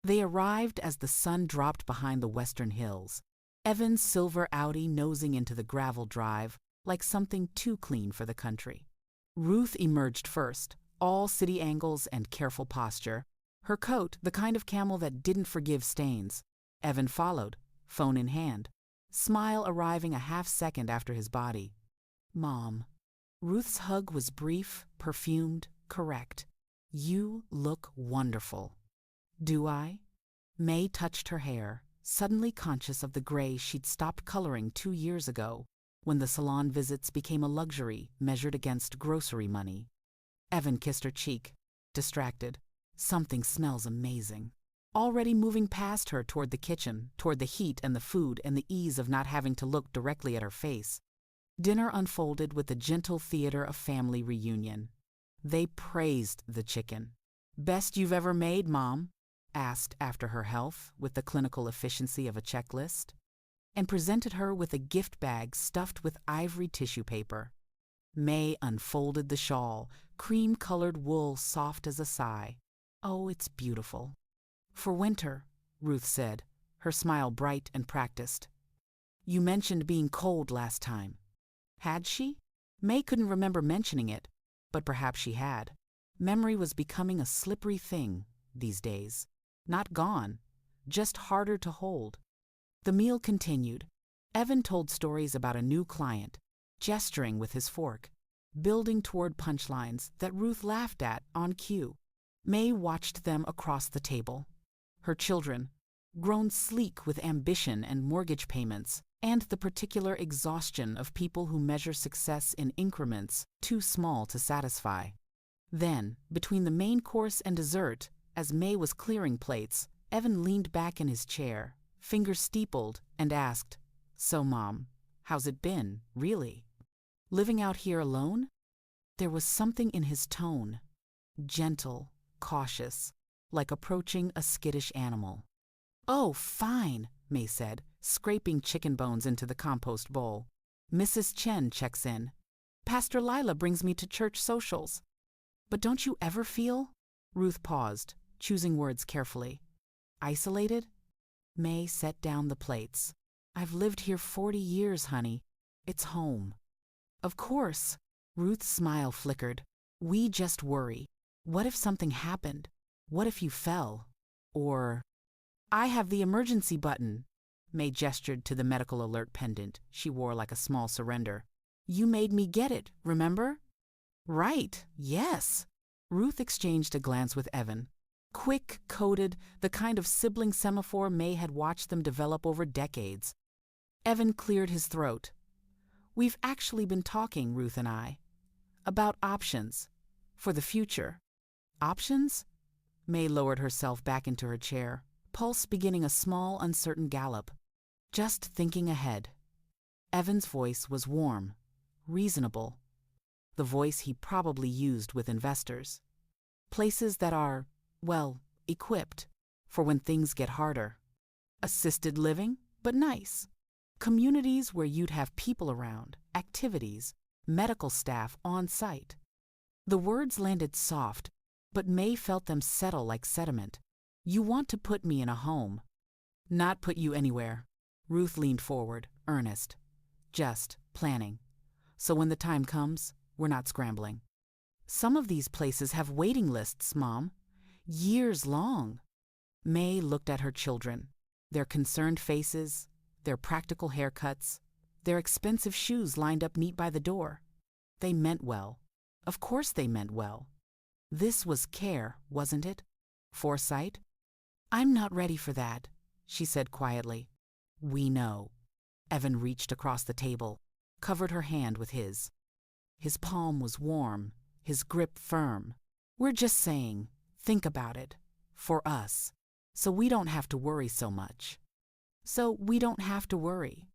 They arrived as the sun dropped behind the western hills, Evan's silver Audi nosing into the gravel drive like something too clean for the country. Ruth emerged first, all city angles and careful posture, her coat the kind of camel that didn't forgive stains. Evan followed, phone in hand, smile arriving a half-second after his body. "Mom." Ruth's hug was brief, perfumed, correct. "You look wonderful." "Do I?" Mae touched her hair, suddenly conscious of the gray she'd stopped coloring 2 years ago, when the salon visits became a luxury measured against grocery money. Evan kissed her cheek, distracted. "Something smells amazing." Already moving past her toward the kitchen, toward the heat and the food and the ease of not having to look directly at her face. Dinner unfolded with the gentle theater of family reunion. They praised the chicken. "Best you've ever made, Mom?" asked after her health with the clinical efficiency of a checklist, and presented her with a gift bag stuffed with ivory tissue paper. Mae unfolded the shawl, cream-colored wool soft as a sigh. "Oh, it's beautiful." "For winter," Ruth said, her smile bright and practiced. "You mentioned being cold last time." Had she? Mae couldn't remember mentioning it, but perhaps she had. Memory was becoming a slippery thing these days. Not gone, just harder to hold. The meal continued. Evan told stories about a new client, gesturing with his fork, building toward punchlines that Ruth laughed at on cue. Mae watched them across the table. Her children, grown sleek with ambition and mortgage payments, and the particular exhaustion of people who measure success in increments too small to satisfy. Then, between the main course and dessert, as Mae was clearing plates, Evan leaned back in his chair, fingers steepled, and asked, "So, Mom, how's it been, really? Living out here alone?" There was something in his tone, gentle, cautious, like approaching a skittish animal. "Oh, fine," Mae said, scraping chicken bones into the compost bowl. "Mrs. Chen checks in. Pastor Lila brings me to church socials. But don't you ever feel—" Ruth paused, choosing words carefully. "Isolated?" Mae set down the plates. "I've lived here 40 years, honey. It's home." "Of course." Ruth's smile flickered. "We just worry. What if something happened? What if you fell? Or—" "I have the emergency button." Mae gestured to the medical alert pendant she wore like a small surrender. "You made me get it, remember?" "Right, yes." Ruth exchanged a glance with Evan. Quick, coded, the kind of sibling semaphore Mae had watched them develop over decades. Evan cleared his throat. "We've actually been talking, Ruth and I, about options for the future." "Options?" Mae lowered herself back into her chair, pulse beginning a small, uncertain gallop. "Just thinking ahead." Evan's voice was warm, reasonable. The voice he probably used with investors. Places that are, well, equipped for when things get harder. Assisted living, but nice. Communities where you'd have people around, activities, medical staff on site. The words landed soft, but Mae felt them settle like sediment. "You want to put me in a home." "Not put you anywhere." Ruth leaned forward, earnest. "Just planning. So when the time comes, we're not scrambling." "Some of these places have waiting lists, Mom. Years long." Mae looked at her children, their concerned faces, their practical haircuts, their expensive shoes lined up neat by the door. They meant well. Of course they meant well. This was care, wasn't it? Foresight? "I'm not ready for that," she said quietly. "We know." Evan reached across the table, covered her hand with his. His palm was warm, his grip firm. "We're just saying, think about it. For us. So we don't have to worry so much." So we don't have to worry.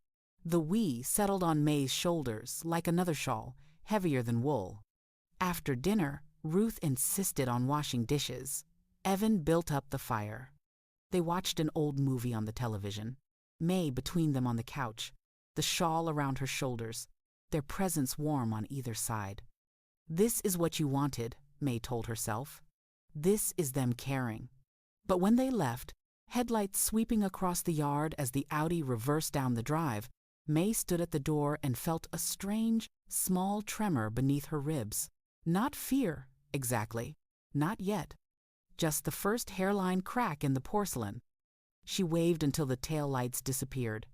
The "we" settled on Mae's shoulders like another shawl, heavier than wool. After dinner, Ruth insisted on washing dishes. Evan built up the fire. They watched an old movie on the television. Mae between them on the couch, the shawl around her shoulders, their presence warm on either side. "This is what you wanted," Mae told herself. "This is them caring." But when they left, Headlights sweeping across the yard as the Audi reversed down the drive, Mae stood at the door and felt a strange, small tremor beneath her ribs. Not fear, exactly. Not yet. Just the first hairline crack in the porcelain. She waved until the taillights disappeared,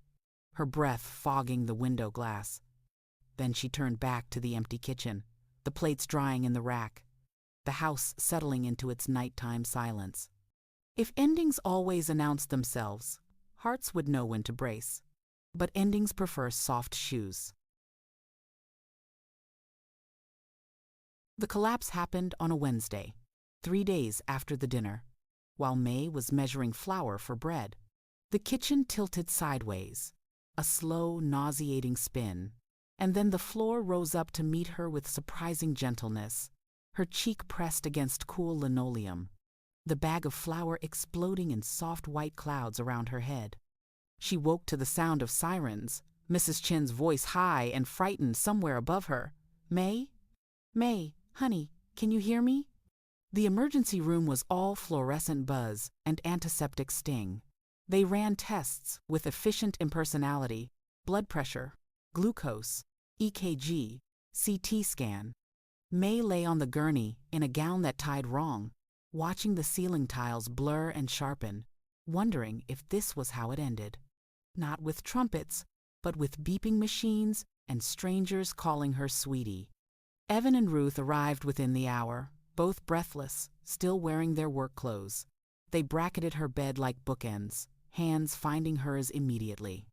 her breath fogging the window glass. Then she turned back to the empty kitchen, the plates drying in the rack, the house settling into its nighttime silence. If endings always announced themselves, hearts would know when to brace. But endings prefer soft shoes. The collapse happened on a Wednesday, 3 days after the dinner, while Mae was measuring flour for bread. The kitchen tilted sideways, a slow, nauseating spin, and then the floor rose up to meet her with surprising gentleness, her cheek pressed against cool linoleum, the bag of flour exploding in soft white clouds around her head. She woke to the sound of sirens, Mrs. Chin's voice high and frightened somewhere above her. "Mae? Mae, honey, can you hear me?" The emergency room was all fluorescent buzz and antiseptic sting. They ran tests with efficient impersonality, blood pressure, glucose, EKG, CT scan. Mae lay on the gurney in a gown that tied wrong, watching the ceiling tiles blur and sharpen, wondering if this was how it ended. Not with trumpets, but with beeping machines and strangers calling her sweetie. Evan and Ruth arrived within the hour, both breathless, still wearing their work clothes. They bracketed her bed like bookends, hands finding hers immediately.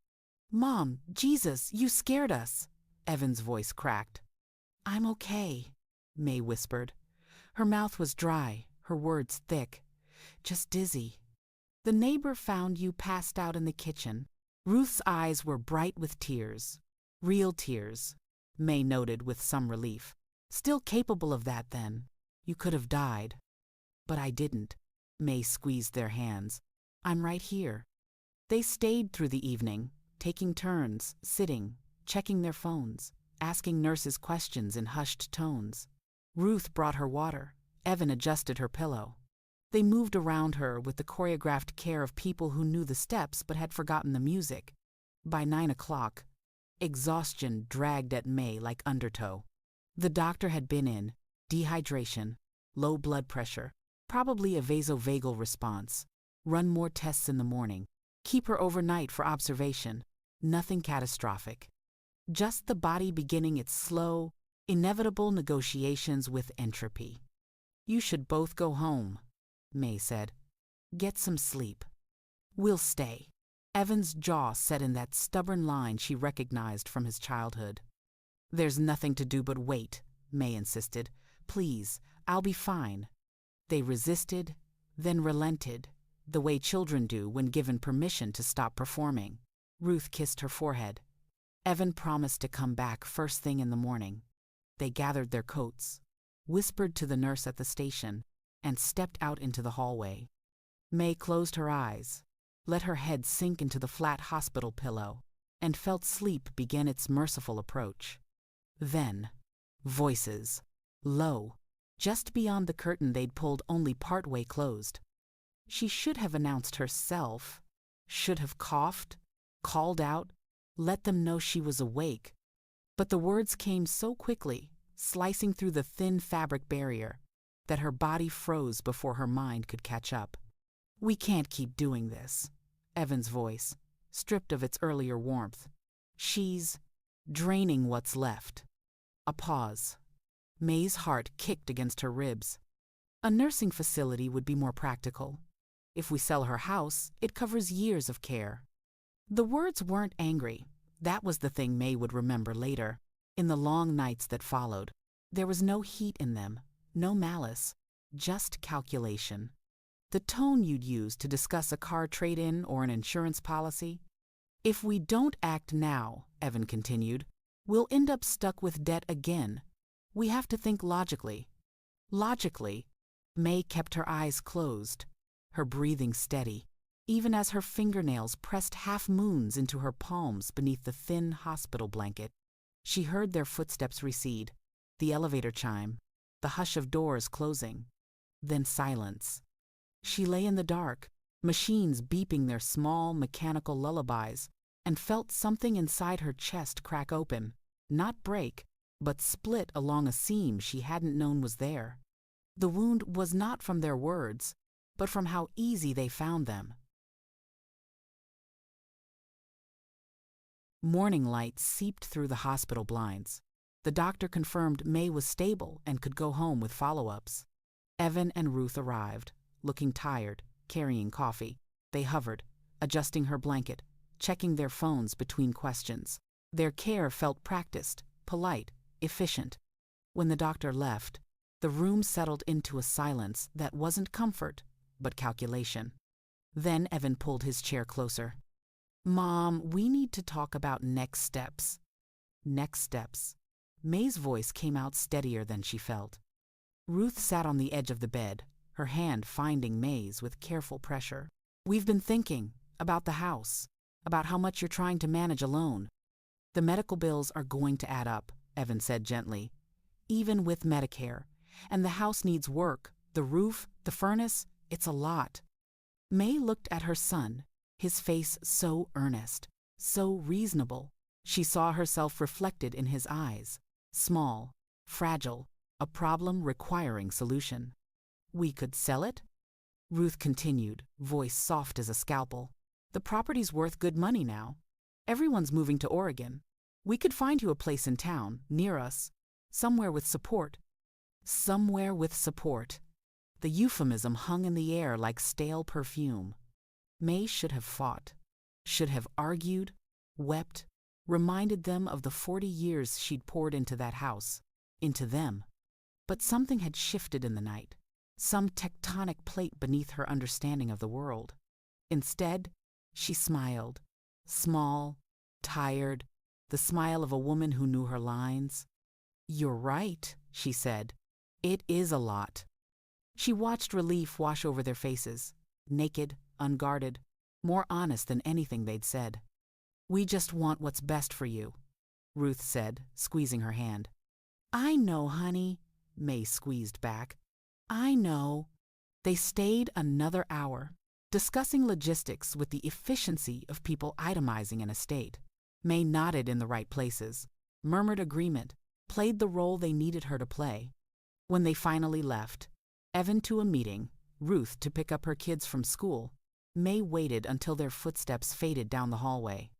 "Mom, Jesus, you scared us," Evan's voice cracked. "I'm okay," Mae whispered. Her mouth was dry, her words thick. "Just dizzy." "The neighbor found you passed out in the kitchen." Ruth's eyes were bright with tears. "Real tears," Mae noted with some relief. "Still capable of that then. You could have died." "But I didn't." Mae squeezed their hands. "I'm right here." They stayed through the evening, taking turns, sitting, checking their phones, asking nurses questions in hushed tones. Ruth brought her water. Evan adjusted her pillow. They moved around her with the choreographed care of people who knew the steps but had forgotten the music. By 9 o'clock, exhaustion dragged at Mae like undertow. The doctor had been in, dehydration, low blood pressure, probably a vasovagal response. Run more tests in the morning. Keep her overnight for observation. Nothing catastrophic. Just the body beginning its slow, inevitable negotiations with entropy. "You should both go home," Mae said. "Get some sleep." "We'll stay." Evan's jaw set in that stubborn line she recognized from his childhood. "There's nothing to do but wait," Mae insisted. "Please, I'll be fine." They resisted, then relented, the way children do when given permission to stop performing. Ruth kissed her forehead. Evan promised to come back first thing in the morning. They gathered their coats, whispered to the nurse at the station, and stepped out into the hallway. Mae closed her eyes, let her head sink into the flat hospital pillow, and felt sleep begin its merciful approach. Then, voices, low, just beyond the curtain they'd pulled only partway closed. She should have announced herself, should have coughed, called out, let them know she was awake. But the words came so quickly, slicing through the thin fabric barrier, that her body froze before her mind could catch up. "We can't keep doing this," Evan's voice, stripped of its earlier warmth. "She's draining what's left." A pause. Mae's heart kicked against her ribs. A nursing facility would be more practical. If we sell her house, it covers years of care. The words weren't angry. That was the thing Mae would remember later, in the long nights that followed. There was no heat in them, no malice, just calculation. The tone you'd use to discuss a car trade-in or an insurance policy. "If we don't act now," Evan continued, "we'll end up stuck with debt again. We have to think logically." Logically, Mae kept her eyes closed, her breathing steady, even as her fingernails pressed half-moons into her palms beneath the thin hospital blanket. She heard their footsteps recede, the elevator chime, the hush of doors closing. Then silence. She lay in the dark, machines beeping their small mechanical lullabies, and felt something inside her chest crack open, not break, but split along a seam she hadn't known was there. The wound was not from their words, but from how easy they found them. Morning light seeped through the hospital blinds. The doctor confirmed Mae was stable and could go home with follow-ups. Evan and Ruth arrived, looking tired, carrying coffee. They hovered, adjusting her blanket, checking their phones between questions. Their care felt practiced, polite, efficient. When the doctor left, the room settled into a silence that wasn't comfort, but calculation. Then Evan pulled his chair closer. "Mom, we need to talk about next steps." Next steps. Mae's voice came out steadier than she felt. Ruth sat on the edge of the bed, her hand finding Mae's with careful pressure. "We've been thinking about the house, about how much you're trying to manage alone. The medical bills are going to add up," Evan said gently. "Even with Medicare. And the house needs work, the roof, the furnace, it's a lot." Mae looked at her son, his face so earnest, so reasonable. She saw herself reflected in his eyes, small, fragile, a problem requiring solution. "We could sell it?" Ruth continued, voice soft as a scalpel. "The property's worth good money now. Everyone's moving to Oregon. We could find you a place in town, near us, somewhere with support." Somewhere with support. The euphemism hung in the air like stale perfume. Mae should have fought, should have argued, wept, reminded them of the 40 years she'd poured into that house, into them. But something had shifted in the night, some tectonic plate beneath her understanding of the world. Instead, she smiled, small, tired, the smile of a woman who knew her lines. "You're right," she said. "It is a lot." She watched relief wash over their faces, naked, unguarded, more honest than anything they'd said. "We just want what's best for you," Ruth said, squeezing her hand. "I know, honey," Mae squeezed back. "I know." They stayed another hour, discussing logistics with the efficiency of people itemizing an estate. Mae nodded in the right places, murmured agreement, played the role they needed her to play. When they finally left, Evan to a meeting, Ruth to pick up her kids from school, Mae waited until their footsteps faded down the hallway.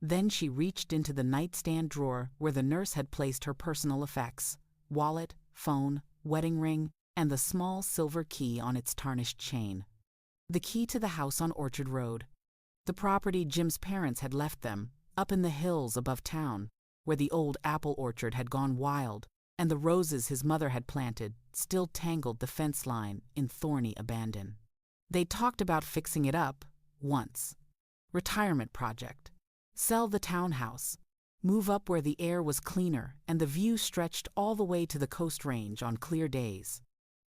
Then she reached into the nightstand drawer where the nurse had placed her personal effects, wallet, phone, wedding ring, and the small silver key on its tarnished chain. The key to the house on Orchard Road. The property Jim's parents had left them, up in the hills above town, where the old apple orchard had gone wild, and the roses his mother had planted still tangled the fence line in thorny abandon. They talked about fixing it up, once. Retirement project. Sell the townhouse. Move up where the air was cleaner and the view stretched all the way to the Coast Range on clear days.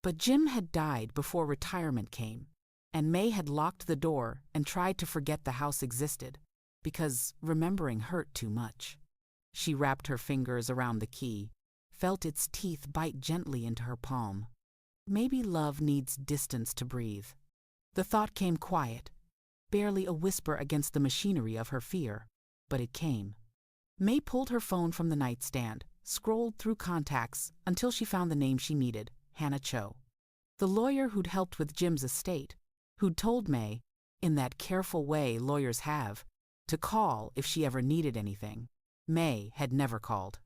But Jim had died before retirement came, and Mae had locked the door and tried to forget the house existed, because remembering hurt too much. She wrapped her fingers around the key, felt its teeth bite gently into her palm. Maybe love needs distance to breathe. The thought came quiet, barely a whisper against the machinery of her fear, but it came. Mae pulled her phone from the nightstand, scrolled through contacts until she found the name she needed, Hannah Cho. The lawyer who'd helped with Jim's estate, who'd told Mae, in that careful way lawyers have, to call if she ever needed anything. Mae had never called.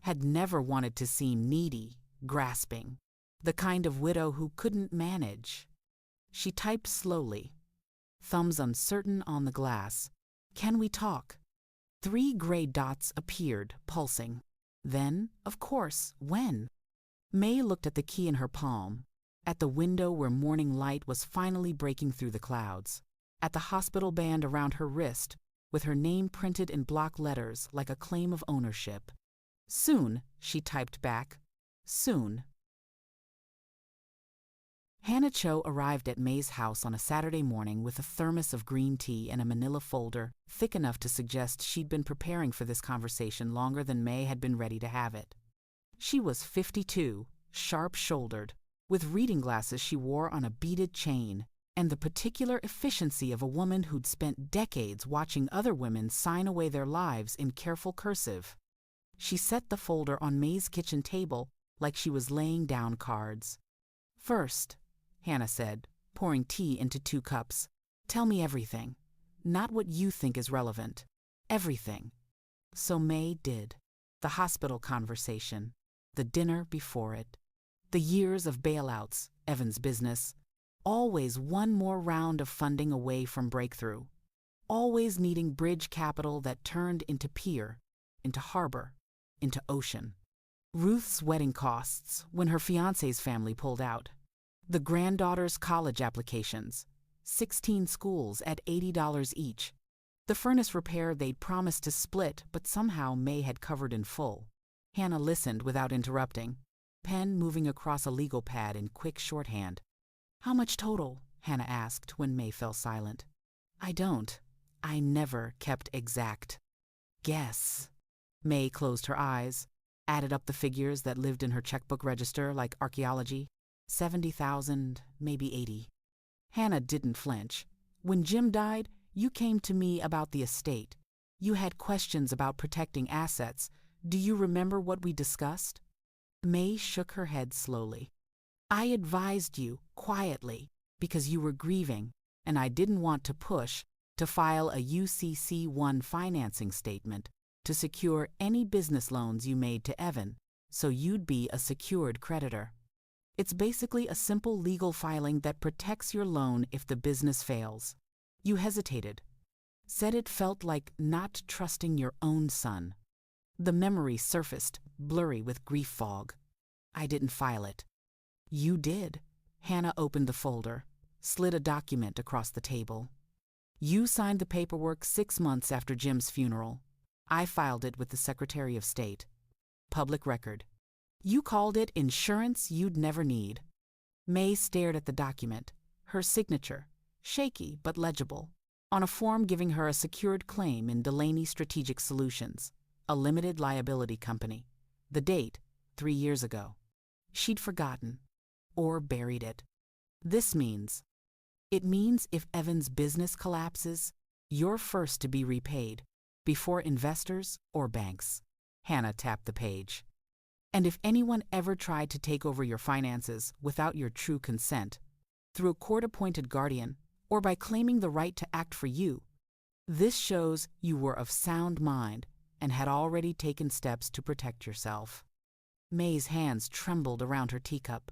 Had never wanted to seem needy, grasping, the kind of widow who couldn't manage. She typed slowly, thumbs uncertain on the glass. "Can we talk?" 3 gray dots appeared, pulsing. Then, of course, when? Mae looked at the key in her palm, at the window where morning light was finally breaking through the clouds, at the hospital band around her wrist, with her name printed in block letters like a claim of ownership. "Soon," she typed back. "Soon." Hannah Cho arrived at Mae's house on a Saturday morning with a thermos of green tea and a manila folder thick enough to suggest she'd been preparing for this conversation longer than Mae had been ready to have it. She was 52, sharp-shouldered, with reading glasses she wore on a beaded chain, and the particular efficiency of a woman who'd spent decades watching other women sign away their lives in careful cursive. She set the folder on Mae's kitchen table like she was laying down cards. "First," Hannah said, pouring tea into 2 cups, "tell me everything. Not what you think is relevant. Everything." So Mae did. The hospital conversation, the dinner before it, the years of bailouts, Evan's business, always one more round of funding away from breakthrough, always needing bridge capital that turned into pier, into harbor, into ocean. Ruth's wedding costs when her fiancé's family pulled out. The granddaughter's college applications, 16 schools at $80 each. The furnace repair they'd promised to split, but somehow Mae had covered in full. Hannah listened without interrupting, pen moving across a legal pad in quick shorthand. "How much total?" Hannah asked when Mae fell silent. I never kept exact." "Guess." Mae closed her eyes, added up the figures that lived in her checkbook register like archaeology. 70,000, maybe 80. Hannah didn't flinch. "When Jim died, you came to me about the estate. You had questions about protecting assets. Do you remember what we discussed?" Mae shook her head slowly. "I advised you, quietly, because you were grieving, and I didn't want to push, to file a UCC-1 financing statement to secure any business loans you made to Evan, so you'd be a secured creditor. It's basically a simple legal filing that protects your loan if the business fails." You hesitated. Said it felt like not trusting your own son. The memory surfaced, blurry with grief fog. "I didn't file it." "You did." Hannah opened the folder, slid a document across the table. "You signed the paperwork 6 months after Jim's funeral. I filed it with the Secretary of State. Public record. You called it insurance you'd never need." Mae stared at the document, her signature, shaky but legible, on a form giving her a secured claim in Delaney Strategic Solutions, a limited liability company. The date, 3 years ago. She'd forgotten, or buried it. It means if Evan's business collapses, you're first to be repaid, before investors or banks. Hannah tapped the page. "And if anyone ever tried to take over your finances without your true consent, through a court-appointed guardian, or by claiming the right to act for you, this shows you were of sound mind and had already taken steps to protect yourself." Mae's hands trembled around her teacup.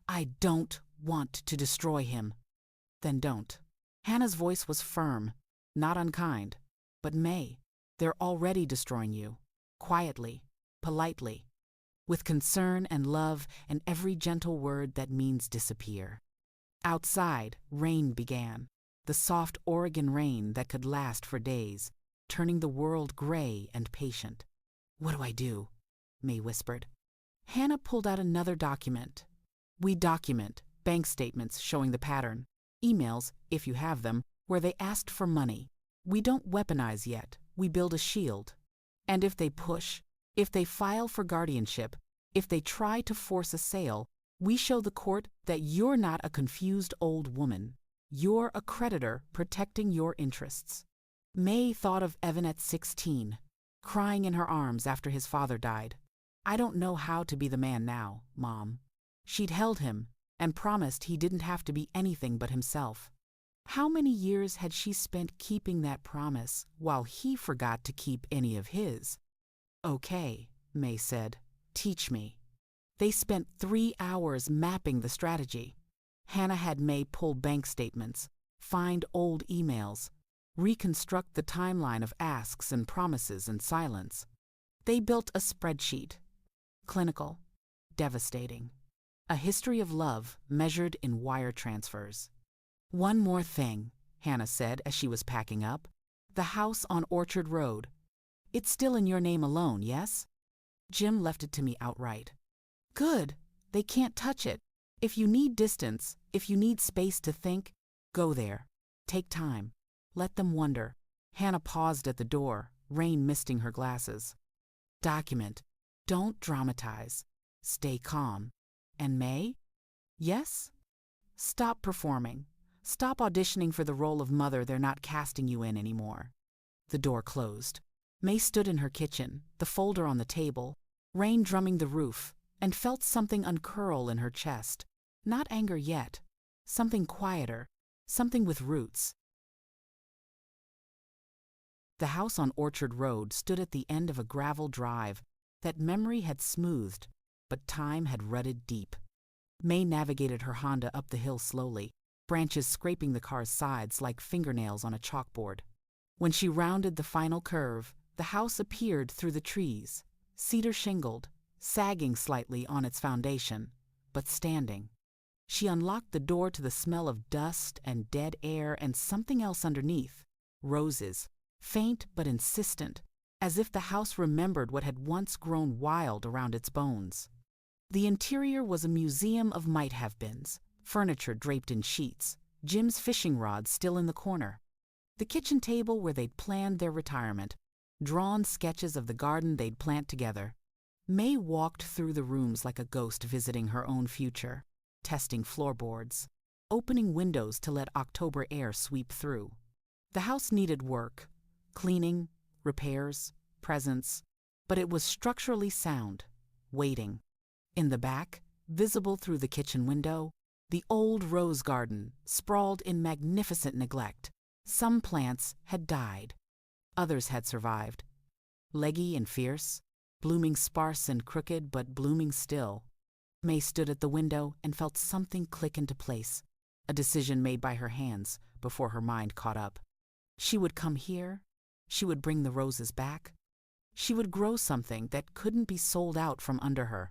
"I don't want to destroy him." "Then don't." Hannah's voice was firm, not unkind. "But Mae, they're already destroying you. Quietly, politely. With concern and love and every gentle word that means disappear." Outside, rain began. The soft Oregon rain that could last for days, turning the world gray and patient. "What do I do?" Mae whispered. Hannah pulled out another document. "We document bank statements showing the pattern, emails, if you have them, where they asked for money. We don't weaponize yet, we build a shield. And if they push, if they file for guardianship, if they try to force a sale, we show the court that you're not a confused old woman. You're a creditor protecting your interests." Mae thought of Evan at 16, crying in her arms after his father died. "I don't know how to be the man now, Mom." She'd held him and promised he didn't have to be anything but himself. How many years had she spent keeping that promise while he forgot to keep any of his? "Okay," Mae said. "Teach me." They spent 3 hours mapping the strategy. Hannah had Mae pull bank statements, find old emails, reconstruct the timeline of asks and promises and silence. They built a spreadsheet. Clinical, devastating. A history of love measured in wire transfers. "One more thing," Hannah said as she was packing up. "The house on Orchard Road. It's still in your name alone, yes?" Jim left it to me outright. "Good. They can't touch it. If you need distance, if you need space to think, go there. Take time. Let them wonder." Hannah paused at the door, rain misting her glasses. "Document. Don't dramatize. Stay calm. And Mae?" "Yes?" "Stop performing. Stop auditioning for the role of mother they're not casting you in anymore. The door closed. Mae stood in her kitchen, the folder on the table, rain drumming the roof, and felt something uncurl in her chest. Not anger yet. Something quieter. Something with roots. The house on Orchard Road stood at the end of a gravel drive that memory had smoothed, but time had rutted deep. Mae navigated her Honda up the hill slowly, branches scraping the car's sides like fingernails on a chalkboard. When she rounded the final curve, the house appeared through the trees, cedar shingled, sagging slightly on its foundation, but standing. She unlocked the door to the smell of dust and dead air and something else underneath, roses, faint but insistent, as if the house remembered what had once grown wild around its bones. The interior was a museum of might-have-beens, furniture draped in sheets, Jim's fishing rod still in the corner, the kitchen table where they'd planned their retirement, drawn sketches of the garden they'd plant together. Mae walked through the rooms like a ghost visiting her own future, testing floorboards, opening windows to let October air sweep through. The house needed work, cleaning, repairs, presence, but it was structurally sound, waiting. In the back, visible through the kitchen window, the old rose garden sprawled in magnificent neglect. Some plants had died. Others had survived. Leggy and fierce, blooming sparse and crooked but blooming still. Mae stood at the window and felt something click into place, a decision made by her hands before her mind caught up. She would come here. She would bring the roses back. She would grow something that couldn't be sold out from under her.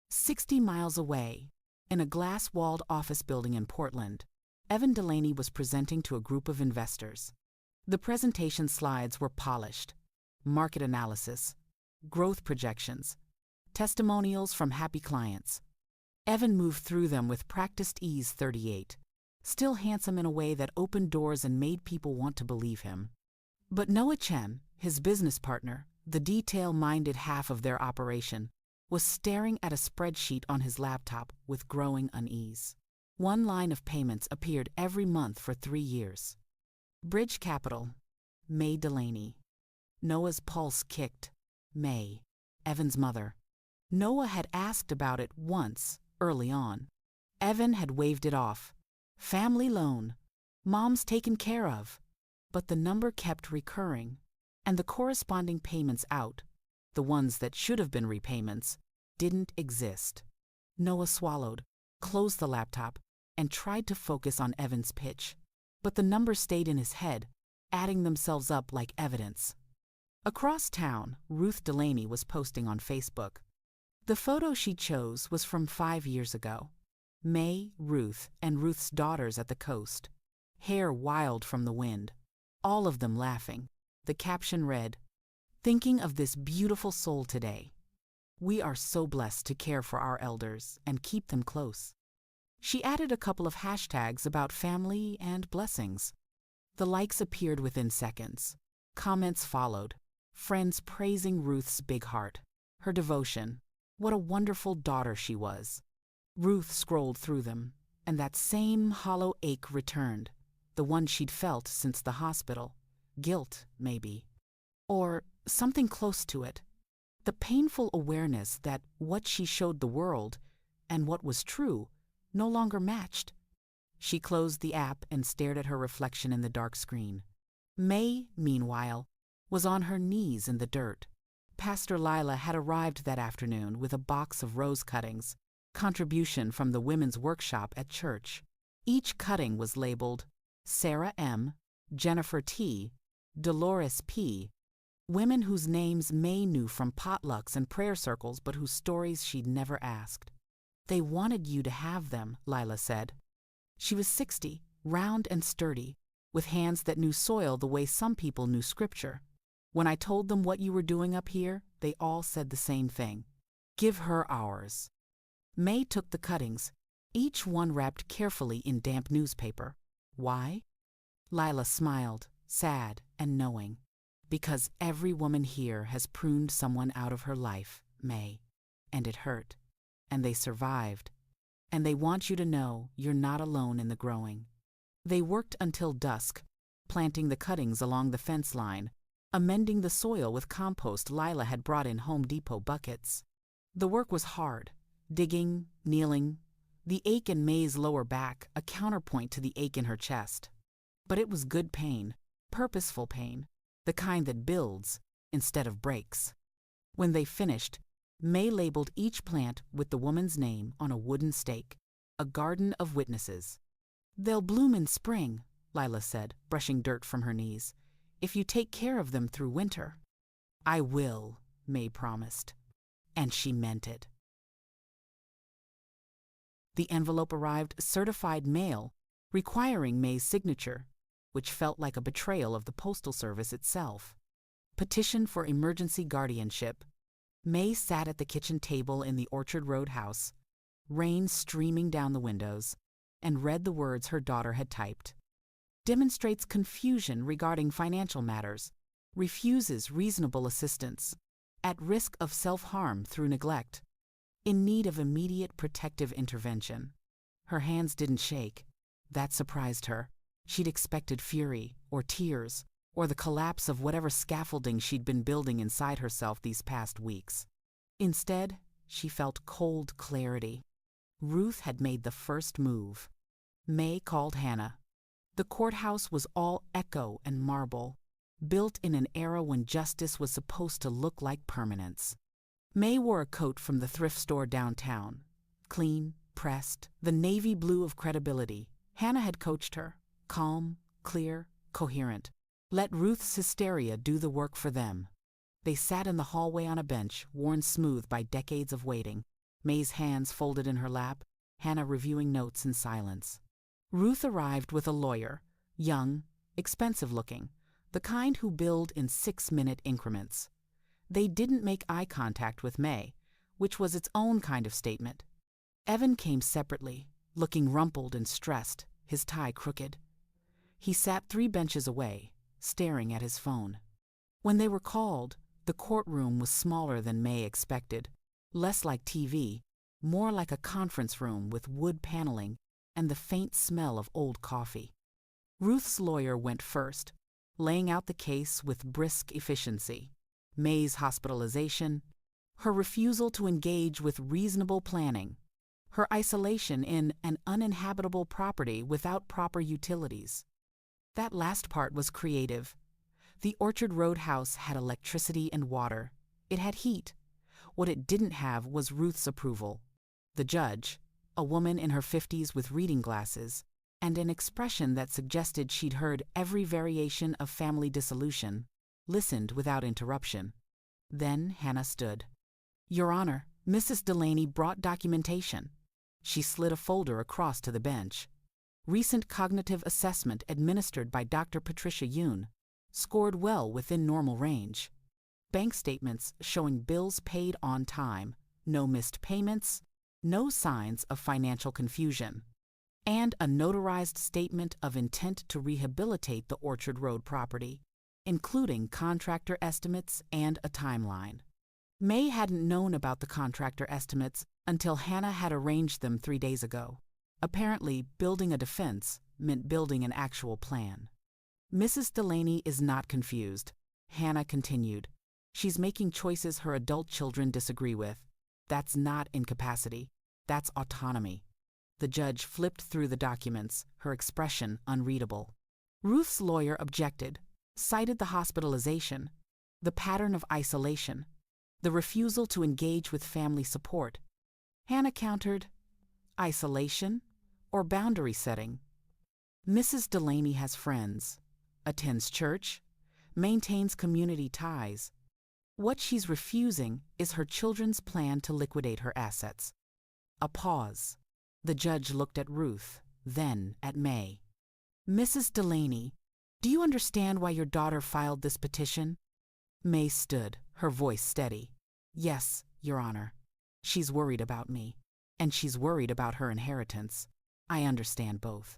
60 miles away, in a glass-walled office building in Portland, Mae Delaney was presenting to a group of investors. The presentation slides were polished. Market analysis, growth projections, testimonials from happy clients. Evan moved through them with practiced ease. 38, still handsome in a way that opened doors and made people want to believe him. But Noah Chen, his business partner, the detail-minded half of their operation, was staring at a spreadsheet on his laptop with growing unease. One line of payments appeared every month for 3 years. Bridge Capital, Mae Delaney. Noah's pulse kicked. Mae, Evan's mother. Noah had asked about it once, early on. Evan had waved it off. Family loan. Mom's taken care of. But the number kept recurring, and the corresponding payments out, the ones that should have been repayments, didn't exist. Noah swallowed, closed the laptop, and tried to focus on Evan's pitch. But the numbers stayed in his head, adding themselves up like evidence. Across town, Ruth Delaney was posting on Facebook. The photo she chose was from 5 years ago. Mae, Ruth, and Ruth's daughters at the coast. Hair wild from the wind. All of them laughing. The caption read, "Thinking of this beautiful soul today. We are so blessed to care for our elders and keep them close." She added a couple of hashtags about family and blessings. The likes appeared within seconds. Comments followed. Friends praising Ruth's big heart, her devotion. What a wonderful daughter she was. Ruth scrolled through them, and that same hollow ache returned, the one she'd felt since the hospital. Guilt, maybe. Or something close to it. The painful awareness that what she showed the world, and what was true, no longer matched. She closed the app and stared at her reflection in the dark screen. Mae, meanwhile, was on her knees in the dirt. Pastor Lila had arrived that afternoon with a box of rose cuttings, contribution from the women's workshop at church. Each cutting was labeled Sarah M., Jennifer T., Dolores P., women whose names Mae knew from potlucks and prayer circles but whose stories she'd never asked. "They wanted you to have them," Lila said. She was 60, round and sturdy, with hands that knew soil the way some people knew scripture. "When I told them what you were doing up here, they all said the same thing. Give her ours." Mae took the cuttings, each one wrapped carefully in damp newspaper. Why? Lila smiled, sad and knowing. "Because every woman here has pruned someone out of her life, Mae. And it hurt. And they survived. And they want you to know you're not alone in the growing. They worked until dusk, planting the cuttings along the fence line, amending the soil with compost Lila had brought in Home Depot buckets. The work was hard, digging, kneeling, the ache in Mae's lower back a counterpoint to the ache in her chest. But it was good pain, purposeful pain, the kind that builds instead of breaks. When they finished, Mae labeled each plant with the woman's name on a wooden stake, a garden of witnesses. "They'll bloom in spring," Lila said, brushing dirt from her knees, "if you take care of them through winter." "I will," Mae promised. And she meant it. The envelope arrived certified mail, requiring Mae's signature, which felt like a betrayal of the Postal Service itself. Petition for emergency guardianship. Mae sat at the kitchen table in the Orchard Road house, rain streaming down the windows, and read the words her daughter had typed. Demonstrates confusion regarding financial matters, refuses reasonable assistance, at risk of self-harm through neglect, in need of immediate protective intervention. Her hands didn't shake. That surprised her. She'd expected fury, or tears, or the collapse of whatever scaffolding she'd been building inside herself these past weeks. Instead, she felt cold clarity. Ruth had made the first move. Mae called Hannah. The courthouse was all echo and marble, built in an era when justice was supposed to look like permanence. Mae wore a coat from the thrift store downtown. Clean, pressed, the navy blue of credibility. Hannah had coached her. Calm, clear, coherent. Let Ruth's hysteria do the work for them. They sat in the hallway on a bench, worn smooth by decades of waiting. Mae's hands folded in her lap, Hannah reviewing notes in silence. Ruth arrived with a lawyer, young, expensive-looking, the kind who billed in 6-minute increments. They didn't make eye contact with Mae, which was its own kind of statement. Evan came separately, looking rumpled and stressed, his tie crooked. He sat 3 benches away, staring at his phone. When they were called, the courtroom was smaller than Mae expected, less like TV, more like a conference room with wood paneling and the faint smell of old coffee. Ruth's lawyer went first, laying out the case with brisk efficiency. Mae's hospitalization, her refusal to engage with reasonable planning, her isolation in an uninhabitable property without proper utilities. That last part was creative. The Orchard Road house had electricity and water. It had heat. What it didn't have was Ruth's approval. The judge, a woman in her 50s with reading glasses, and an expression that suggested she'd heard every variation of family dissolution, listened without interruption. Then Hannah stood. "Your Honor, Mrs. Delaney brought documentation." She slid a folder across to the bench. Recent cognitive assessment administered by Dr. Patricia Yoon. Scored well within normal range. Bank statements showing bills paid on time, no missed payments, no signs of financial confusion, and a notarized statement of intent to rehabilitate the Orchard Road property, including contractor estimates and a timeline. Mae hadn't known about the contractor estimates until Hannah had arranged them 3 days ago. Apparently, building a defense meant building an actual plan. Mrs. Delaney is not confused, Hannah continued. She's making choices her adult children disagree with. That's not incapacity. That's autonomy. The judge flipped through the documents, her expression unreadable. Ruth's lawyer objected, cited the hospitalization, the pattern of isolation, the refusal to engage with family support. Hannah countered, isolation or boundary setting? Mrs. Delaney has friends, attends church, maintains community ties. What she's refusing is her children's plan to liquidate her assets. A pause. The judge looked at Ruth, then at Mae. Mrs. Delaney, do you understand why your daughter filed this petition? Mae stood, her voice steady. Yes, Your Honor. She's worried about me, and she's worried about her inheritance. I understand both.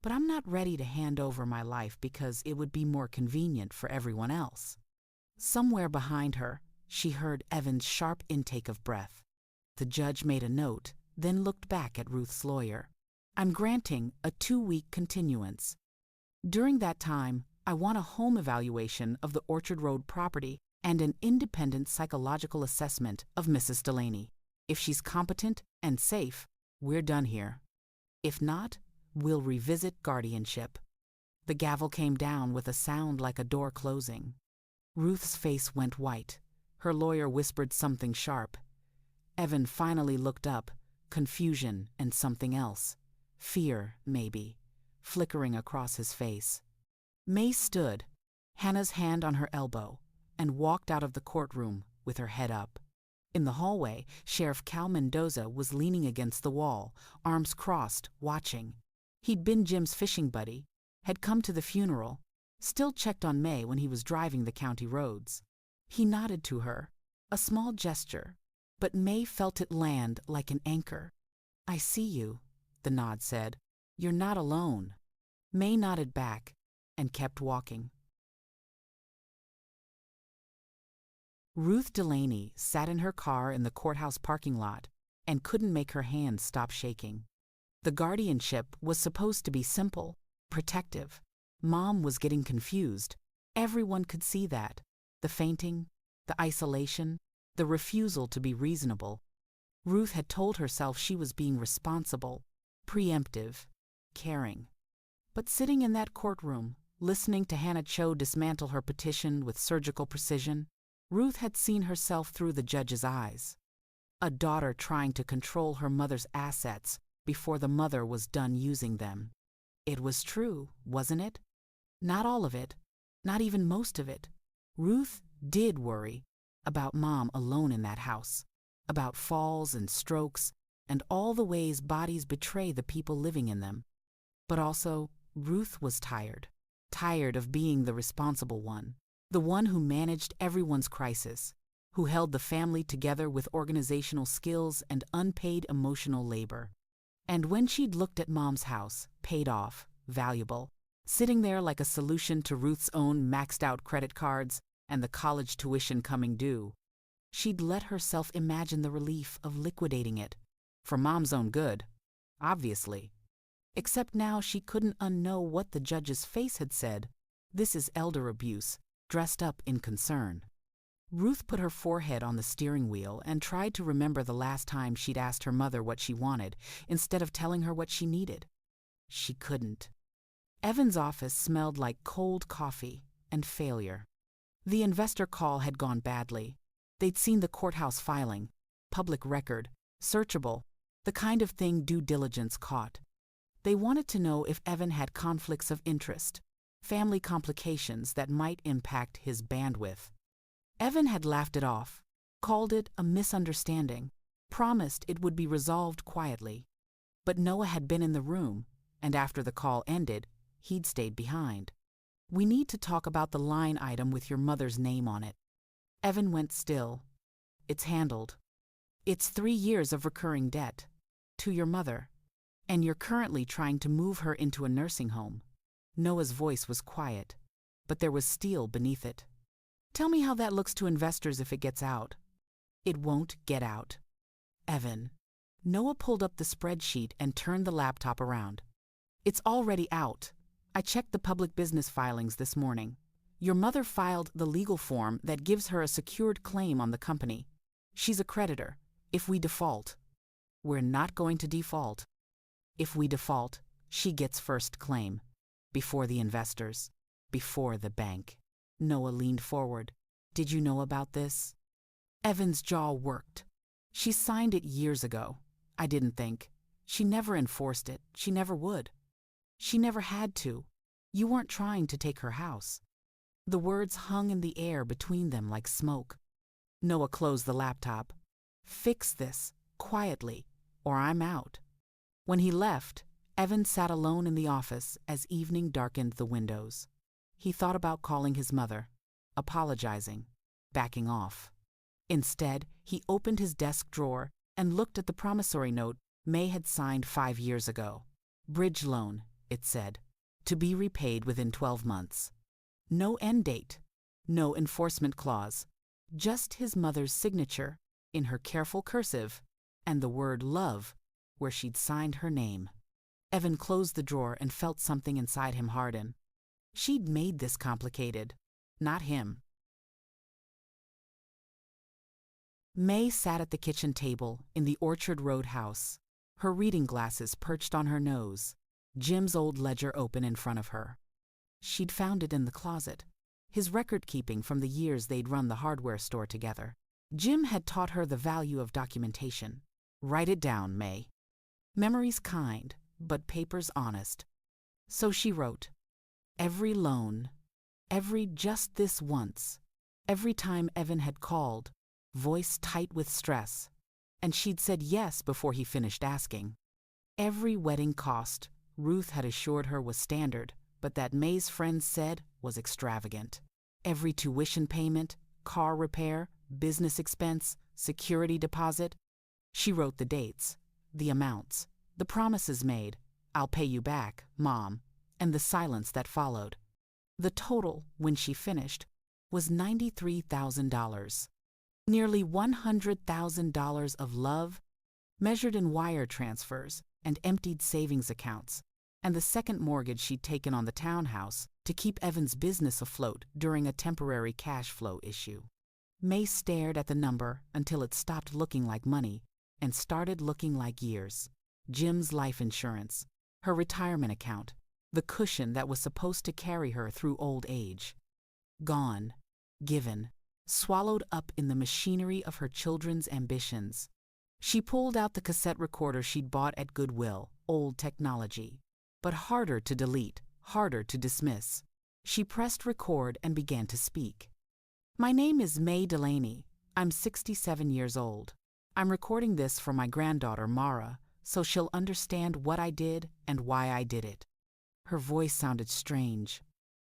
But I'm not ready to hand over my life because it would be more convenient for everyone else. Somewhere behind her, she heard Evan's sharp intake of breath. The judge made a note, then looked back at Ruth's lawyer. I'm granting a 2-week continuance. During that time, I want a home evaluation of the Orchard Road property and an independent psychological assessment of Mrs. Delaney. If she's competent and safe, we're done here. If not, we'll revisit guardianship." The gavel came down with a sound like a door closing. Ruth's face went white. Her lawyer whispered something sharp. Evan finally looked up, confusion and something else. Fear, maybe, flickering across his face. Mae stood, Hannah's hand on her elbow, and walked out of the courtroom with her head up. In the hallway, Sheriff Cal Mendoza was leaning against the wall, arms crossed, watching. He'd been Jim's fishing buddy, had come to the funeral, still checked on Mae when he was driving the county roads. He nodded to her, a small gesture, but Mae felt it land like an anchor. "I see you," the nod said. "You're not alone." Mae nodded back and kept walking. Ruth Delaney sat in her car in the courthouse parking lot and couldn't make her hands stop shaking. The guardianship was supposed to be simple, protective. Mom was getting confused. Everyone could see that. The fainting, the isolation, the refusal to be reasonable. Ruth had told herself she was being responsible, preemptive, caring. But sitting in that courtroom, listening to Hannah Cho dismantle her petition with surgical precision, Ruth had seen herself through the judge's eyes. A daughter trying to control her mother's assets before the mother was done using them. It was true, wasn't it? Not all of it, not even most of it. Ruth did worry about Mom alone in that house, about falls and strokes and all the ways bodies betray the people living in them. But also, Ruth was tired of being the responsible one, the one who managed everyone's crisis, who held the family together with organizational skills and unpaid emotional labor. And when she'd looked at Mom's house, paid off, valuable, sitting there like a solution to Ruth's own maxed-out credit cards and the college tuition coming due, she'd let herself imagine the relief of liquidating it, for Mom's own good, obviously. Except now she couldn't unknow what the judge's face had said. This is elder abuse, dressed up in concern. Ruth put her forehead on the steering wheel and tried to remember the last time she'd asked her mother what she wanted, instead of telling her what she needed. She couldn't. Evan's office smelled like cold coffee and failure. The investor call had gone badly. They'd seen the courthouse filing, public record, searchable, the kind of thing due diligence caught. They wanted to know if Evan had conflicts of interest, family complications that might impact his bandwidth. Evan had laughed it off, called it a misunderstanding, promised it would be resolved quietly. But Noah had been in the room, and after the call ended, he'd stayed behind. "We need to talk about the line item with your mother's name on it." Evan went still. "It's handled. It's 3 years of recurring debt. To your mother. And you're currently trying to move her into a nursing home." Noah's voice was quiet, but there was steel beneath it. "Tell me how that looks to investors if it gets out." "It won't get out." "Evan." Noah pulled up the spreadsheet and turned the laptop around. "It's already out. I checked the public business filings this morning. Your mother filed the legal form that gives her a secured claim on the company. She's a creditor. If we default." "We're not going to default." "If we default, she gets first claim. Before the investors. Before the bank." Noah leaned forward. "Did you know about this?" Evan's jaw worked. "She signed it years ago. I didn't think. She never enforced it. She never would. She never had to. You weren't trying to take her house." The words hung in the air between them like smoke. Noah closed the laptop. "Fix this, quietly, or I'm out." When he left, Evan sat alone in the office as evening darkened the windows. He thought about calling his mother, apologizing, backing off. Instead, he opened his desk drawer and looked at the promissory note Mae had signed 5 years ago. Bridge loan, it said, to be repaid within 12 months. No end date, no enforcement clause, just his mother's signature in her careful cursive and the word love where she'd signed her name. Evan closed the drawer and felt something inside him harden. She'd made this complicated, not him. Mae sat at the kitchen table in the Orchard Road house, her reading glasses perched on her nose, Jim's old ledger open in front of her. She'd found it in the closet, his record-keeping from the years they'd run the hardware store together. Jim had taught her the value of documentation. Write it down, Mae. Memory's kind, but paper's honest. So she wrote, every loan, every just this once, every time Evan had called, voice tight with stress, and she'd said yes before he finished asking. Every wedding cost, Ruth had assured her was standard, but that Mae's friends said was extravagant. Every tuition payment, car repair, business expense, security deposit. She wrote the dates, the amounts, the promises made, I'll pay you back, Mom, and the silence that followed. The total, when she finished, was $93,000. Nearly $100,000 of love, measured in wire transfers and emptied savings accounts, and the second mortgage she'd taken on the townhouse to keep Evan's business afloat during a temporary cash flow issue. Mae stared at the number until it stopped looking like money and started looking like years. Jim's life insurance, her retirement account, the cushion that was supposed to carry her through old age. Gone, given, swallowed up in the machinery of her children's ambitions. She pulled out the cassette recorder she'd bought at Goodwill, old technology, but harder to delete, harder to dismiss. She pressed record and began to speak. My name is Mae Delaney. I'm 67 years old. I'm recording this for my granddaughter, Mara, so she'll understand what I did and why I did it. Her voice sounded strange,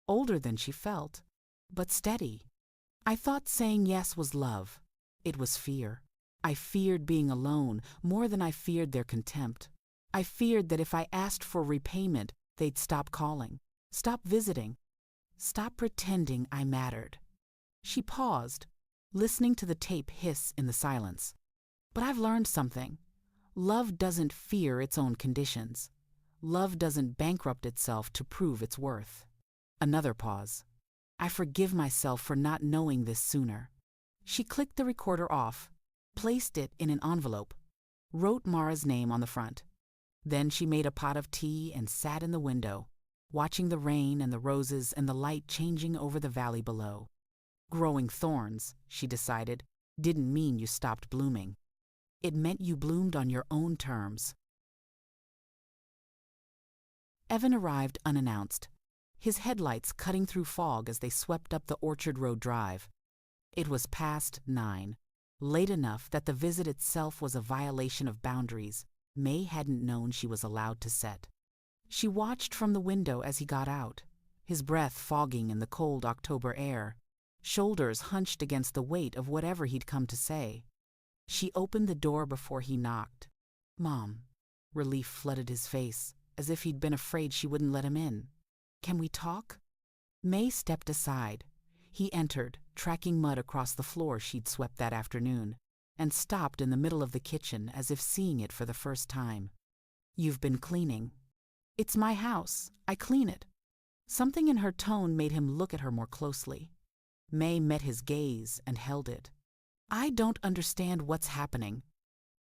older than she felt, but steady. I thought saying yes was love. It was fear. I feared being alone more than I feared their contempt. I feared that if I asked for repayment, they'd stop calling, stop visiting, stop pretending I mattered. She paused, listening to the tape hiss in the silence. But I've learned something. Love doesn't fear its own conditions. Love doesn't bankrupt itself to prove its worth. Another pause. I forgive myself for not knowing this sooner. She clicked the recorder off, placed it in an envelope, wrote Mara's name on the front. Then she made a pot of tea and sat in the window, watching the rain and the roses and the light changing over the valley below. Growing thorns, she decided, didn't mean you stopped blooming. It meant you bloomed on your own terms. Evan arrived unannounced, his headlights cutting through fog as they swept up the Orchard Road drive. It was past 9, late enough that the visit itself was a violation of boundaries Mae hadn't known she was allowed to set. She watched from the window as he got out, his breath fogging in the cold October air, shoulders hunched against the weight of whatever he'd come to say. She opened the door before he knocked. Mom. Relief flooded his face, as if he'd been afraid she wouldn't let him in. Can we talk? Mae stepped aside. He entered, tracking mud across the floor she'd swept that afternoon, and stopped in the middle of the kitchen as if seeing it for the first time. You've been cleaning. It's my house. I clean it. Something in her tone made him look at her more closely. Mae met his gaze and held it. I don't understand what's happening,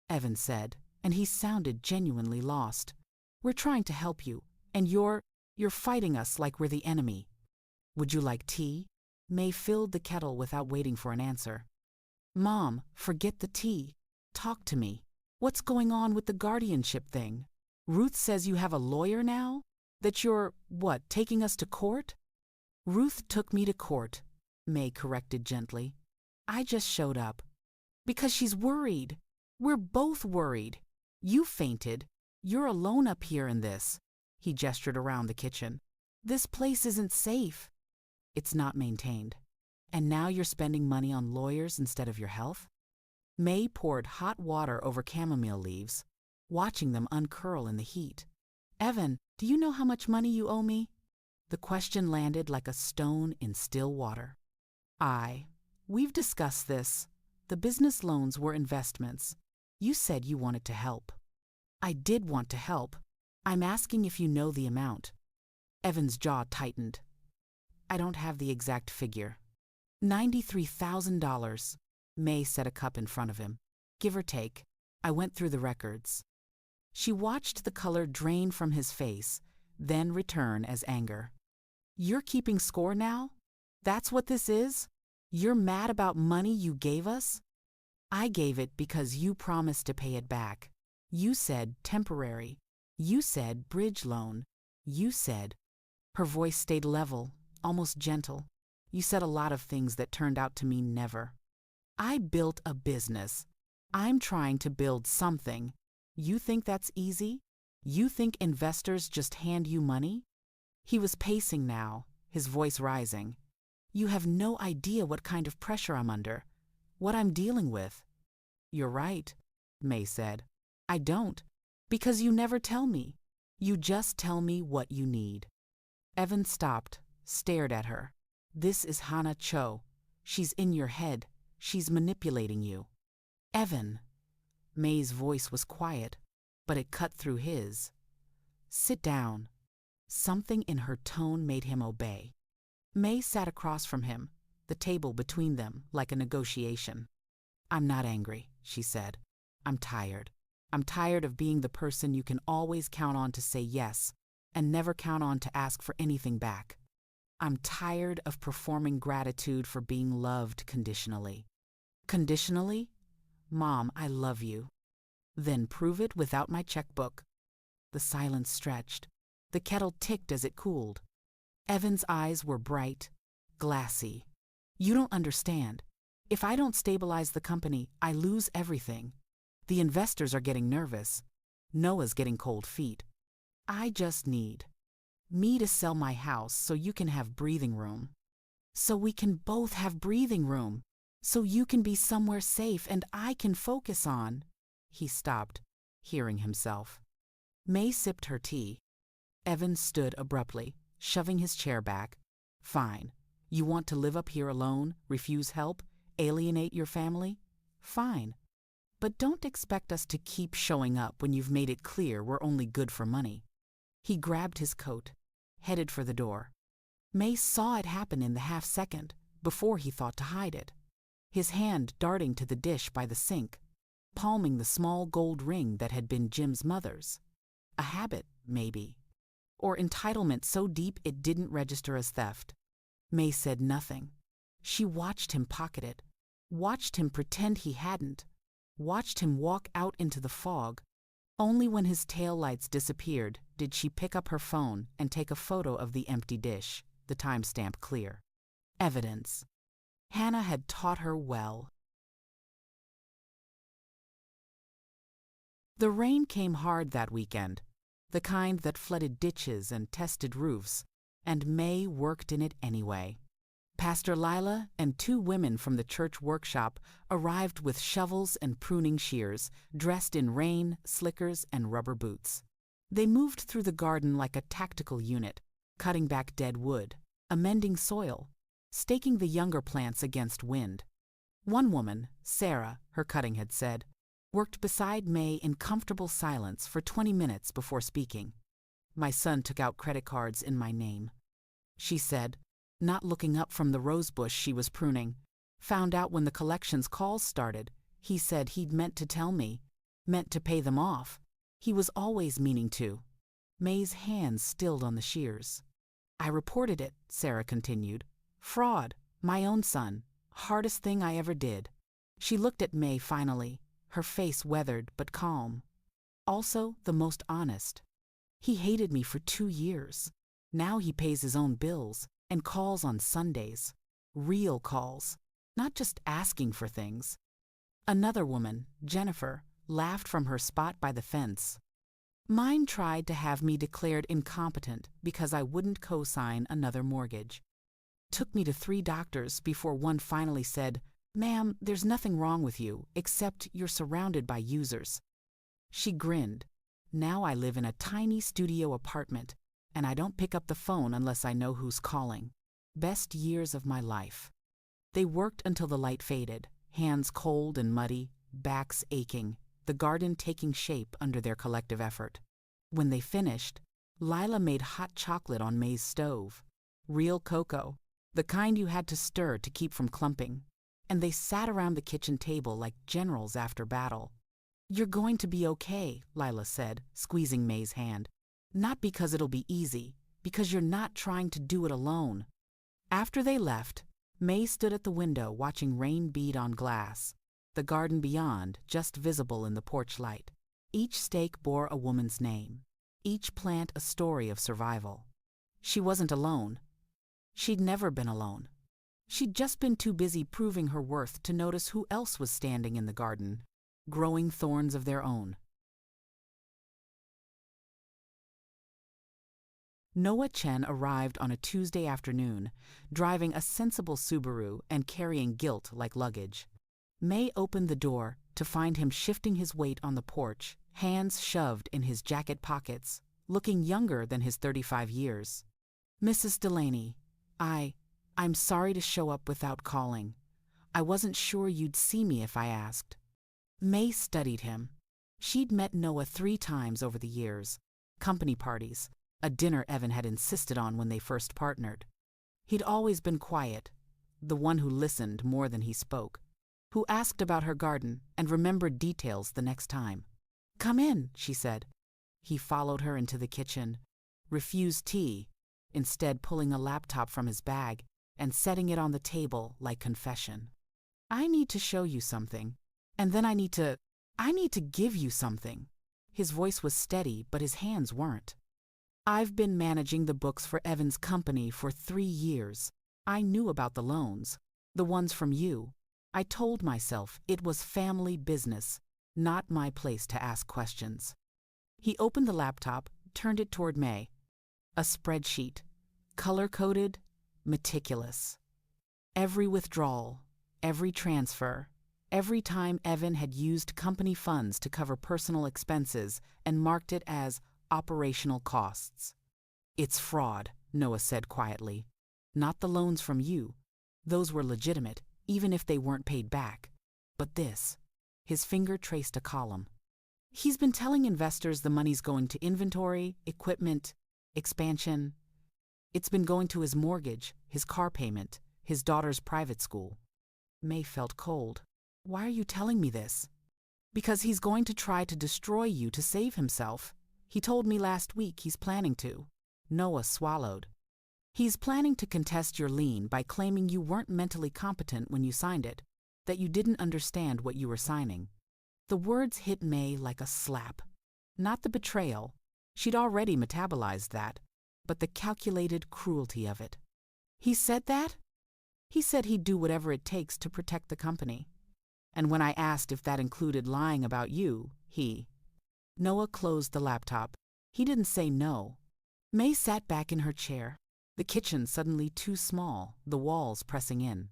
Evan said, and he sounded genuinely lost. We're trying to help you, and you're fighting us like we're the enemy. Would you like tea? Mae filled the kettle without waiting for an answer. Mom, forget the tea. Talk to me. What's going on with the guardianship thing? Ruth says you have a lawyer now? That you're, taking us to court? Ruth took me to court, Mae corrected gently. I just showed up. Because she's worried. We're both worried. You fainted. You're alone up here in this. He gestured around the kitchen. This place isn't safe. It's not maintained. And now you're spending money on lawyers instead of your health? Mae poured hot water over chamomile leaves, watching them uncurl in the heat. Evan, do you know how much money you owe me? The question landed like a stone in still water. We've discussed this. The business loans were investments. You said you wanted to help. I did want to help, I'm asking if you know the amount. Evan's jaw tightened. I don't have the exact figure. $93,000. Mae set a cup in front of him. Give or take. I went through the records. She watched the color drain from his face, then return as anger. You're keeping score now? That's what this is? You're mad about money you gave us? I gave it because you promised to pay it back. You said temporary. You said bridge loan. You said... Her voice stayed level, almost gentle. You said a lot of things that turned out to mean never. I built a business. I'm trying to build something. You think that's easy? You think investors just hand you money? He was pacing now, his voice rising. You have no idea what kind of pressure I'm under, what I'm dealing with. You're right, Mae said. I don't, because you never tell me. You just tell me what you need. Evan stopped, stared at her. This is Hana Cho. She's in your head. She's manipulating you. Evan. Mae's voice was quiet, but it cut through his. Sit down. Something in her tone made him obey. Mae sat across from him, the table between them like a negotiation. I'm not angry, she said. I'm tired. I'm tired of being the person you can always count on to say yes and never count on to ask for anything back. I'm tired of performing gratitude for being loved conditionally. Conditionally? Mom, I love you. Then prove it without my checkbook. The silence stretched. The kettle ticked as it cooled. Evan's eyes were bright, glassy. You don't understand. If I don't stabilize the company, I lose everything. The investors are getting nervous. Noah's getting cold feet. I just need me to sell my house so you can have breathing room. So we can both have breathing room. So you can be somewhere safe and I can focus on... He stopped, hearing himself. Mae sipped her tea. Evan stood abruptly, shoving his chair back. Fine. You want to live up here alone, refuse help, alienate your family? Fine. But don't expect us to keep showing up when you've made it clear we're only good for money. He grabbed his coat, headed for the door. Mae saw it happen in the half-second, before he thought to hide it. His hand darting to the dish by the sink, palming the small gold ring that had been Jim's mother's. A habit, maybe. Or entitlement so deep it didn't register as theft. Mae said nothing. She watched him pocket it, watched him pretend he hadn't, watched him walk out into the fog. Only when his taillights disappeared did she pick up her phone and take a photo of the empty dish, the timestamp clear. Evidence. Hannah had taught her well. The rain came hard that weekend, the kind that flooded ditches and tested roofs, and Mae worked in it anyway. Pastor Lila and 2 women from the church workshop arrived with shovels and pruning shears, dressed in rain, slickers, and rubber boots. They moved through the garden like a tactical unit, cutting back dead wood, amending soil, staking the younger plants against wind. One woman, Sarah, her cutting had said, worked beside Mae in comfortable silence for 20 minutes before speaking. My son took out credit cards in my name, she said, not looking up from the rosebush she was pruning. Found out when the collections calls started. He said he'd meant to tell me, meant to pay them off. He was always meaning to. Mae's hands stilled on the shears. I reported it, Sarah continued. Fraud, my own son, hardest thing I ever did. She looked at Mae finally, her face weathered but calm. Also the most honest. He hated me for 2 years. Now he pays his own bills and calls on Sundays. Real calls, not just asking for things. Another woman, Jennifer, laughed from her spot by the fence. Mine tried to have me declared incompetent because I wouldn't co-sign another mortgage. Took me to 3 doctors before one finally said, "Ma'am, there's nothing wrong with you, except you're surrounded by users." She grinned. Now I live in a tiny studio apartment, and I don't pick up the phone unless I know who's calling. Best years of my life. They worked until the light faded, hands cold and muddy, backs aching, the garden taking shape under their collective effort. When they finished, Lila made hot chocolate on Mae's stove. Real cocoa, the kind you had to stir to keep from clumping. And they sat around the kitchen table like generals after battle. "You're going to be okay," Lila said, squeezing Mae's hand. "Not because it'll be easy, because you're not trying to do it alone." After they left, Mae stood at the window watching rain bead on glass, the garden beyond just visible in the porch light. Each stake bore a woman's name, each plant a story of survival. She wasn't alone. She'd never been alone. She'd just been too busy proving her worth to notice who else was standing in the garden, growing thorns of their own. Noah Chen arrived on a Tuesday afternoon, driving a sensible Subaru and carrying guilt like luggage. Mae opened the door to find him shifting his weight on the porch, hands shoved in his jacket pockets, looking younger than his 35 years. "Mrs. Delaney, I'm sorry to show up without calling. I wasn't sure you'd see me if I asked." Mae studied him. She'd met Noah 3 times over the years. Company parties, a dinner Evan had insisted on when they first partnered. He'd always been quiet, the one who listened more than he spoke, who asked about her garden and remembered details the next time. "Come in," she said. He followed her into the kitchen, refused tea, instead pulling a laptop from his bag and setting it on the table like confession. "I need to show you something, and then I need to give you something." His voice was steady, but his hands weren't. "I've been managing the books for Evan's company for 3 years. I knew about the loans, the ones from you. I told myself it was family business, not my place to ask questions." He opened the laptop, turned it toward Mae. A spreadsheet, color-coded, meticulous. Every withdrawal, every transfer, every time Evan had used company funds to cover personal expenses and marked it as operational costs. "It's fraud," Noah said quietly. "Not the loans from you. Those were legitimate, even if they weren't paid back. But this." His finger traced a column. "He's been telling investors the money's going to inventory, equipment, expansion. It's been going to his mortgage, his car payment, his daughter's private school." Mae felt cold. "Why are you telling me this?" "Because he's going to try to destroy you to save himself. He told me last week he's planning to." Noah swallowed. "He's planning to contest your lien by claiming you weren't mentally competent when you signed it, that you didn't understand what you were signing." The words hit Mae like a slap. Not the betrayal. She'd already metabolized that, but the calculated cruelty of it. "He said that?" "He said he'd do whatever it takes to protect the company. And when I asked if that included lying about you, Noah closed the laptop. He didn't say no." Mae sat back in her chair, the kitchen suddenly too small, the walls pressing in.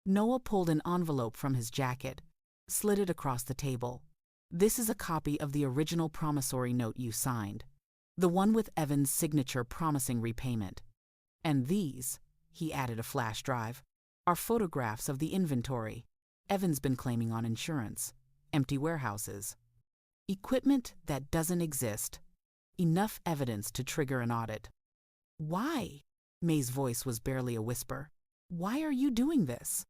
Noah pulled an envelope from his jacket, slid it across the table. "This is a copy of the original promissory note you signed, the one with Evan's signature promising repayment. And these," he added a flash drive, "are photographs of the inventory Evan's been claiming on insurance, empty warehouses, equipment that doesn't exist, enough evidence to trigger an audit." "Why?" Mae's voice was barely a whisper. "Why are you doing this?"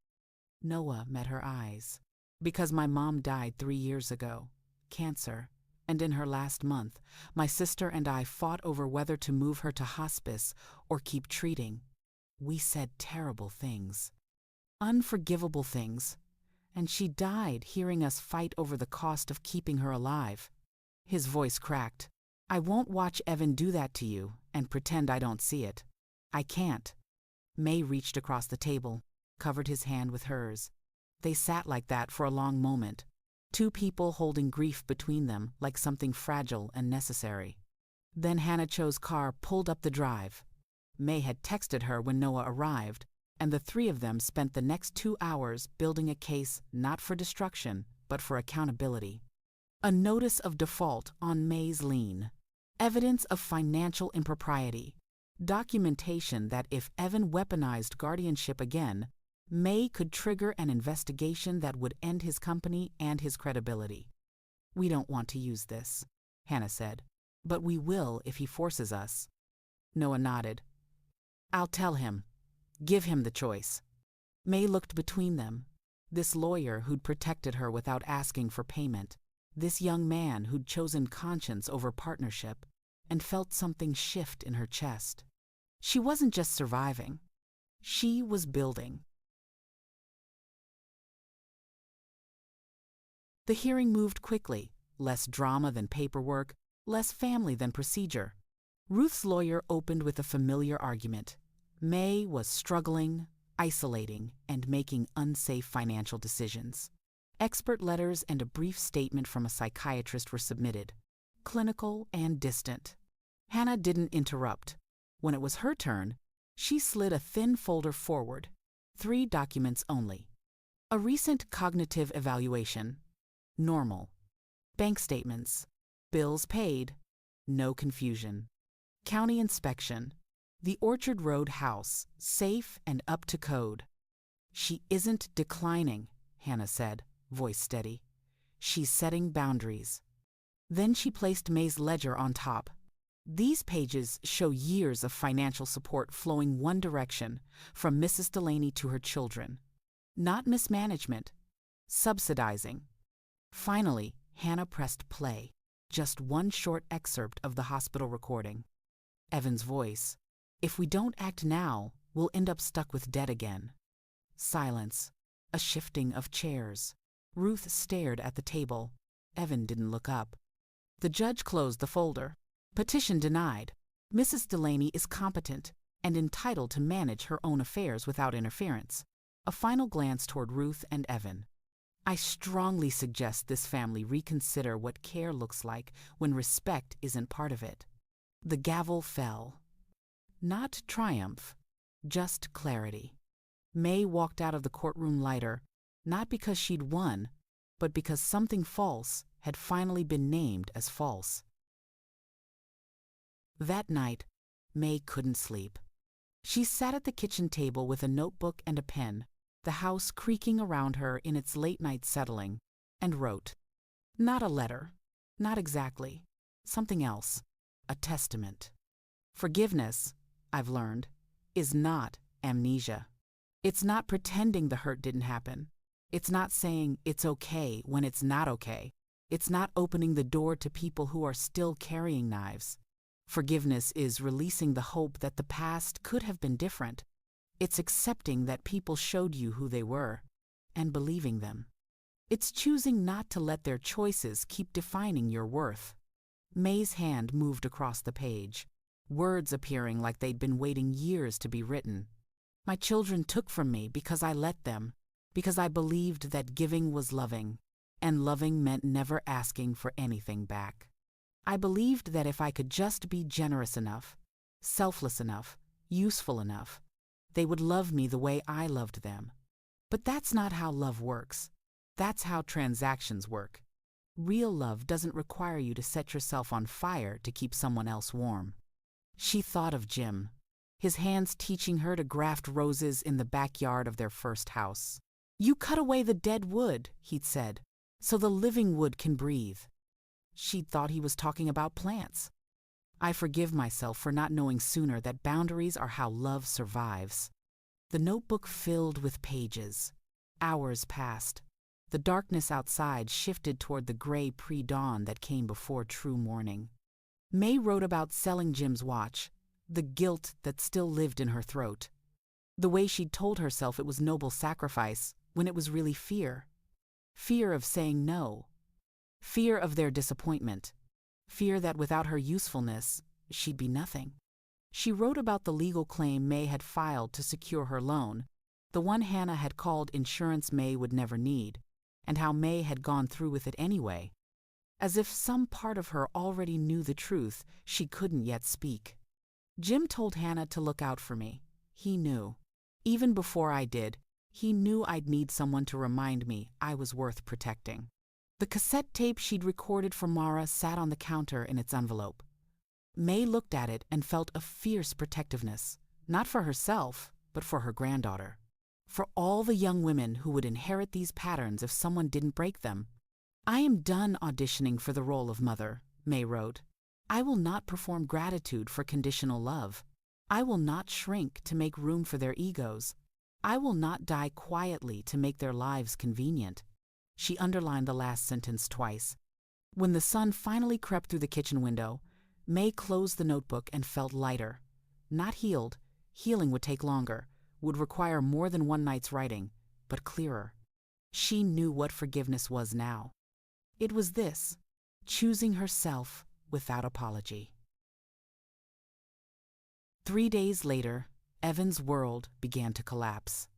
Noah met her eyes. "Because my mom died 3 years ago, cancer, and in her last month, my sister and I fought over whether to move her to hospice or keep treating. We said terrible things, unforgivable things, and she died hearing us fight over the cost of keeping her alive." His voice cracked. "I won't watch Evan do that to you and pretend I don't see it. I can't." Mae reached across the table, covered his hand with hers. They sat like that for a long moment, 2 people holding grief between them like something fragile and necessary. Then Hannah Cho's car pulled up the drive. Mae had texted her when Noah arrived, and the 3 of them spent the next 2 hours building a case not for destruction, but for accountability. A notice of default on Mae's lien, evidence of financial impropriety, documentation that if Evan weaponized guardianship again, Mae could trigger an investigation that would end his company and his credibility. "We don't want to use this," Hannah said. But we will if he forces us. Noah nodded. I'll tell him. Give him the choice. Mae looked between them. This lawyer who'd protected her without asking for payment. This young man who'd chosen conscience over partnership, and felt something shift in her chest. She wasn't just surviving. She was building. The hearing moved quickly, less drama than paperwork, less family than procedure. Ruth's lawyer opened with a familiar argument. Mae was struggling, isolating, and making unsafe financial decisions. Expert letters and a brief statement from a psychiatrist were submitted, clinical and distant. Hannah didn't interrupt. When it was her turn, she slid a thin folder forward, 3 documents only. A recent cognitive evaluation, normal. Bank statements, bills paid, no confusion. County inspection, the Orchard Road house, safe and up to code. She isn't declining, Hannah said, voice steady. She's setting boundaries. Then she placed Mae's ledger on top. These pages show years of financial support flowing one direction, from Mrs. Delaney to her children. Not mismanagement, subsidizing. Finally, Hannah pressed play. Just one short excerpt of the hospital recording. Evan's voice. If we don't act now, we'll end up stuck with debt again. Silence. A shifting of chairs. Ruth stared at the table. Evan didn't look up. The judge closed the folder. Petition denied. Mrs. Delaney is competent and entitled to manage her own affairs without interference. A final glance toward Ruth and Evan. I strongly suggest this family reconsider what care looks like when respect isn't part of it. The gavel fell. Not triumph, just clarity. Mae walked out of the courtroom lighter, not because she'd won, but because something false had finally been named as false. That night, Mae couldn't sleep. She sat at the kitchen table with a notebook and a pen, the house creaking around her in its late-night settling, and wrote. Not a letter, not exactly. Something else, a testament. Forgiveness, I've learned, is not amnesia. It's not pretending the hurt didn't happen. It's not saying it's okay when it's not okay. It's not opening the door to people who are still carrying knives. Forgiveness is releasing the hope that the past could have been different. It's accepting that people showed you who they were, and believing them. It's choosing not to let their choices keep defining your worth. Mae's hand moved across the page, words appearing like they'd been waiting years to be written. My children took from me because I let them, because I believed that giving was loving, and loving meant never asking for anything back. I believed that if I could just be generous enough, selfless enough, useful enough, they would love me the way I loved them. But that's not how love works. That's how transactions work. Real love doesn't require you to set yourself on fire to keep someone else warm. She thought of Jim, his hands teaching her to graft roses in the backyard of their first house. You cut away the dead wood, he'd said, so the living wood can breathe. She'd thought he was talking about plants. I forgive myself for not knowing sooner that boundaries are how love survives. The notebook filled with pages. Hours passed. The darkness outside shifted toward the gray pre-dawn that came before true morning. Mae wrote about selling Jim's watch, the guilt that still lived in her throat. The way she'd told herself it was noble sacrifice when it was really fear. Fear of saying no. Fear of their disappointment. Fear that without her usefulness, she'd be nothing. She wrote about the legal claim Mae had filed to secure her loan, the one Hannah had called insurance Mae would never need, and how Mae had gone through with it anyway. As if some part of her already knew the truth she couldn't yet speak. Jim told Hannah to look out for me. He knew. Even before I did, he knew I'd need someone to remind me I was worth protecting. The cassette tape she'd recorded for Mara sat on the counter in its envelope. Mae looked at it and felt a fierce protectiveness, not for herself, but for her granddaughter. For all the young women who would inherit these patterns if someone didn't break them. I am done auditioning for the role of mother, Mae wrote. I will not perform gratitude for conditional love. I will not shrink to make room for their egos. I will not die quietly to make their lives convenient. She underlined the last sentence twice. When the sun finally crept through the kitchen window, Mae closed the notebook and felt lighter. Not healed. Healing would take longer, would require more than one night's writing, but clearer. She knew what forgiveness was now. It was this: choosing herself without apology. 3 days later, Evan's world began to collapse.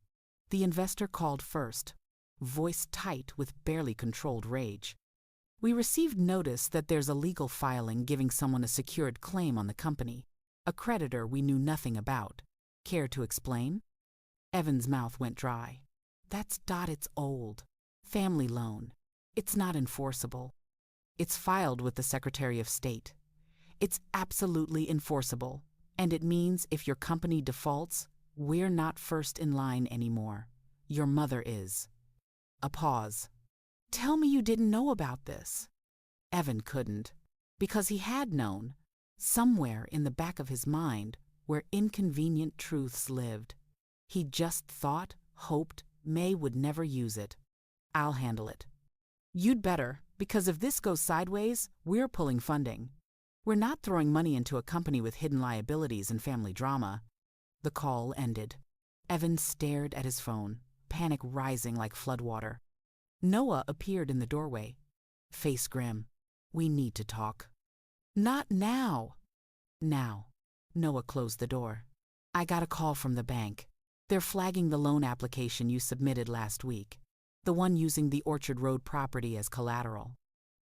The investor called first, voice tight with barely controlled rage. We received notice that there's a legal filing giving someone a secured claim on the company, a creditor we knew nothing about. Care to explain? Evan's mouth went dry. That's it's old. Family loan. It's not enforceable. It's filed with the Secretary of State. It's absolutely enforceable. And it means if your company defaults, we're not first in line anymore. Your mother is. A pause. Tell me you didn't know about this. Evan couldn't, because he had known, somewhere in the back of his mind where inconvenient truths lived. He just thought, hoped, Mae would never use it. I'll handle it. You'd better, because if this goes sideways, we're pulling funding. We're not throwing money into a company with hidden liabilities and family drama. The call ended. Evan stared at his phone, panic rising like floodwater. Noah appeared in the doorway, face grim. We need to talk. Not now. Now. Noah closed the door. I got a call from the bank. They're flagging the loan application you submitted last week, the one using the Orchard Road property as collateral.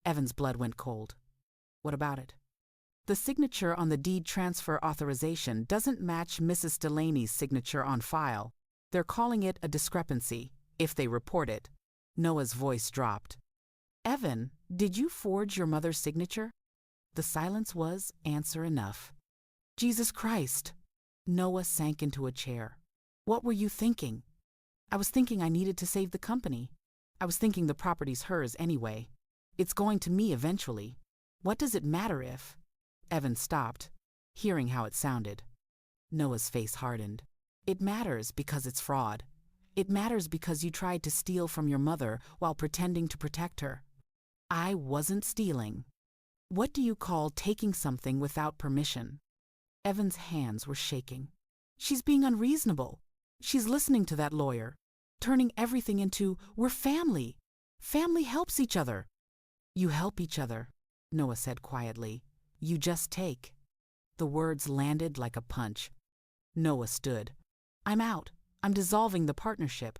Evan's blood went cold. What about it? The signature on the deed transfer authorization doesn't match Mrs. Delaney's signature on file. They're calling it a discrepancy, if they report it. Noah's voice dropped. Evan, did you forge your mother's signature? The silence was answer enough. Jesus Christ! Noah sank into a chair. What were you thinking? I was thinking I needed to save the company. I was thinking the property's hers anyway. It's going to me eventually. What does it matter if? Evan stopped, hearing how it sounded. Noah's face hardened. It matters because it's fraud. It matters because you tried to steal from your mother while pretending to protect her. I wasn't stealing. What do you call taking something without permission? Evan's hands were shaking. She's being unreasonable. She's listening to that lawyer, turning everything into, we're family. Family helps each other. You help each other, Noah said quietly. You just take. The words landed like a punch. Noah stood. I'm out. I'm dissolving the partnership.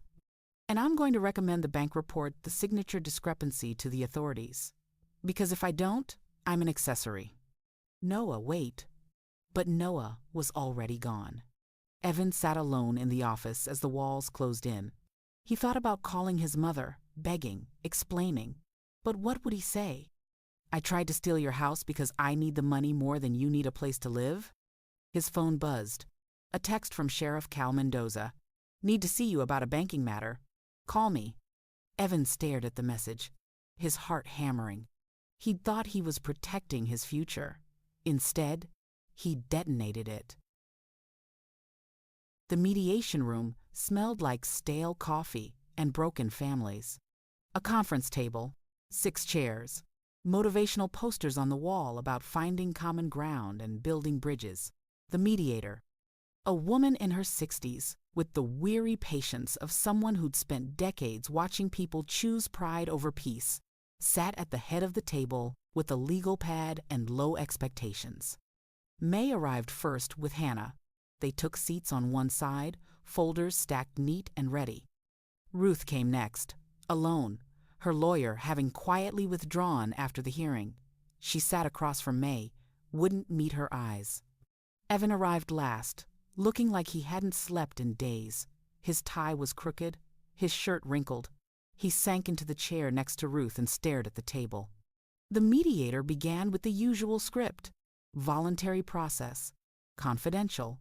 And I'm going to recommend the bank report the signature discrepancy to the authorities. Because if I don't, I'm an accessory. Noah, wait. But Noah was already gone. Evan sat alone in the office as the walls closed in. He thought about calling his mother, begging, explaining. But what would he say? I tried to steal your house because I need the money more than you need a place to live? His phone buzzed. A text from Sheriff Cal Mendoza. Need to see you about a banking matter. Call me. Evan stared at the message, his heart hammering. He'd thought he was protecting his future. Instead, he detonated it. The mediation room smelled like stale coffee and broken families. A conference table, 6 chairs, motivational posters on the wall about finding common ground and building bridges. The mediator, a woman in her 60s, with the weary patience of someone who'd spent decades watching people choose pride over peace, sat at the head of the table with a legal pad and low expectations. Mae arrived first with Hannah. They took seats on one side, folders stacked neat and ready. Ruth came next, alone, her lawyer having quietly withdrawn after the hearing. She sat across from Mae, wouldn't meet her eyes. Evan arrived last, looking like he hadn't slept in days. His tie was crooked, his shirt wrinkled. He sank into the chair next to Ruth and stared at the table. The mediator began with the usual script. Voluntary process. Confidential.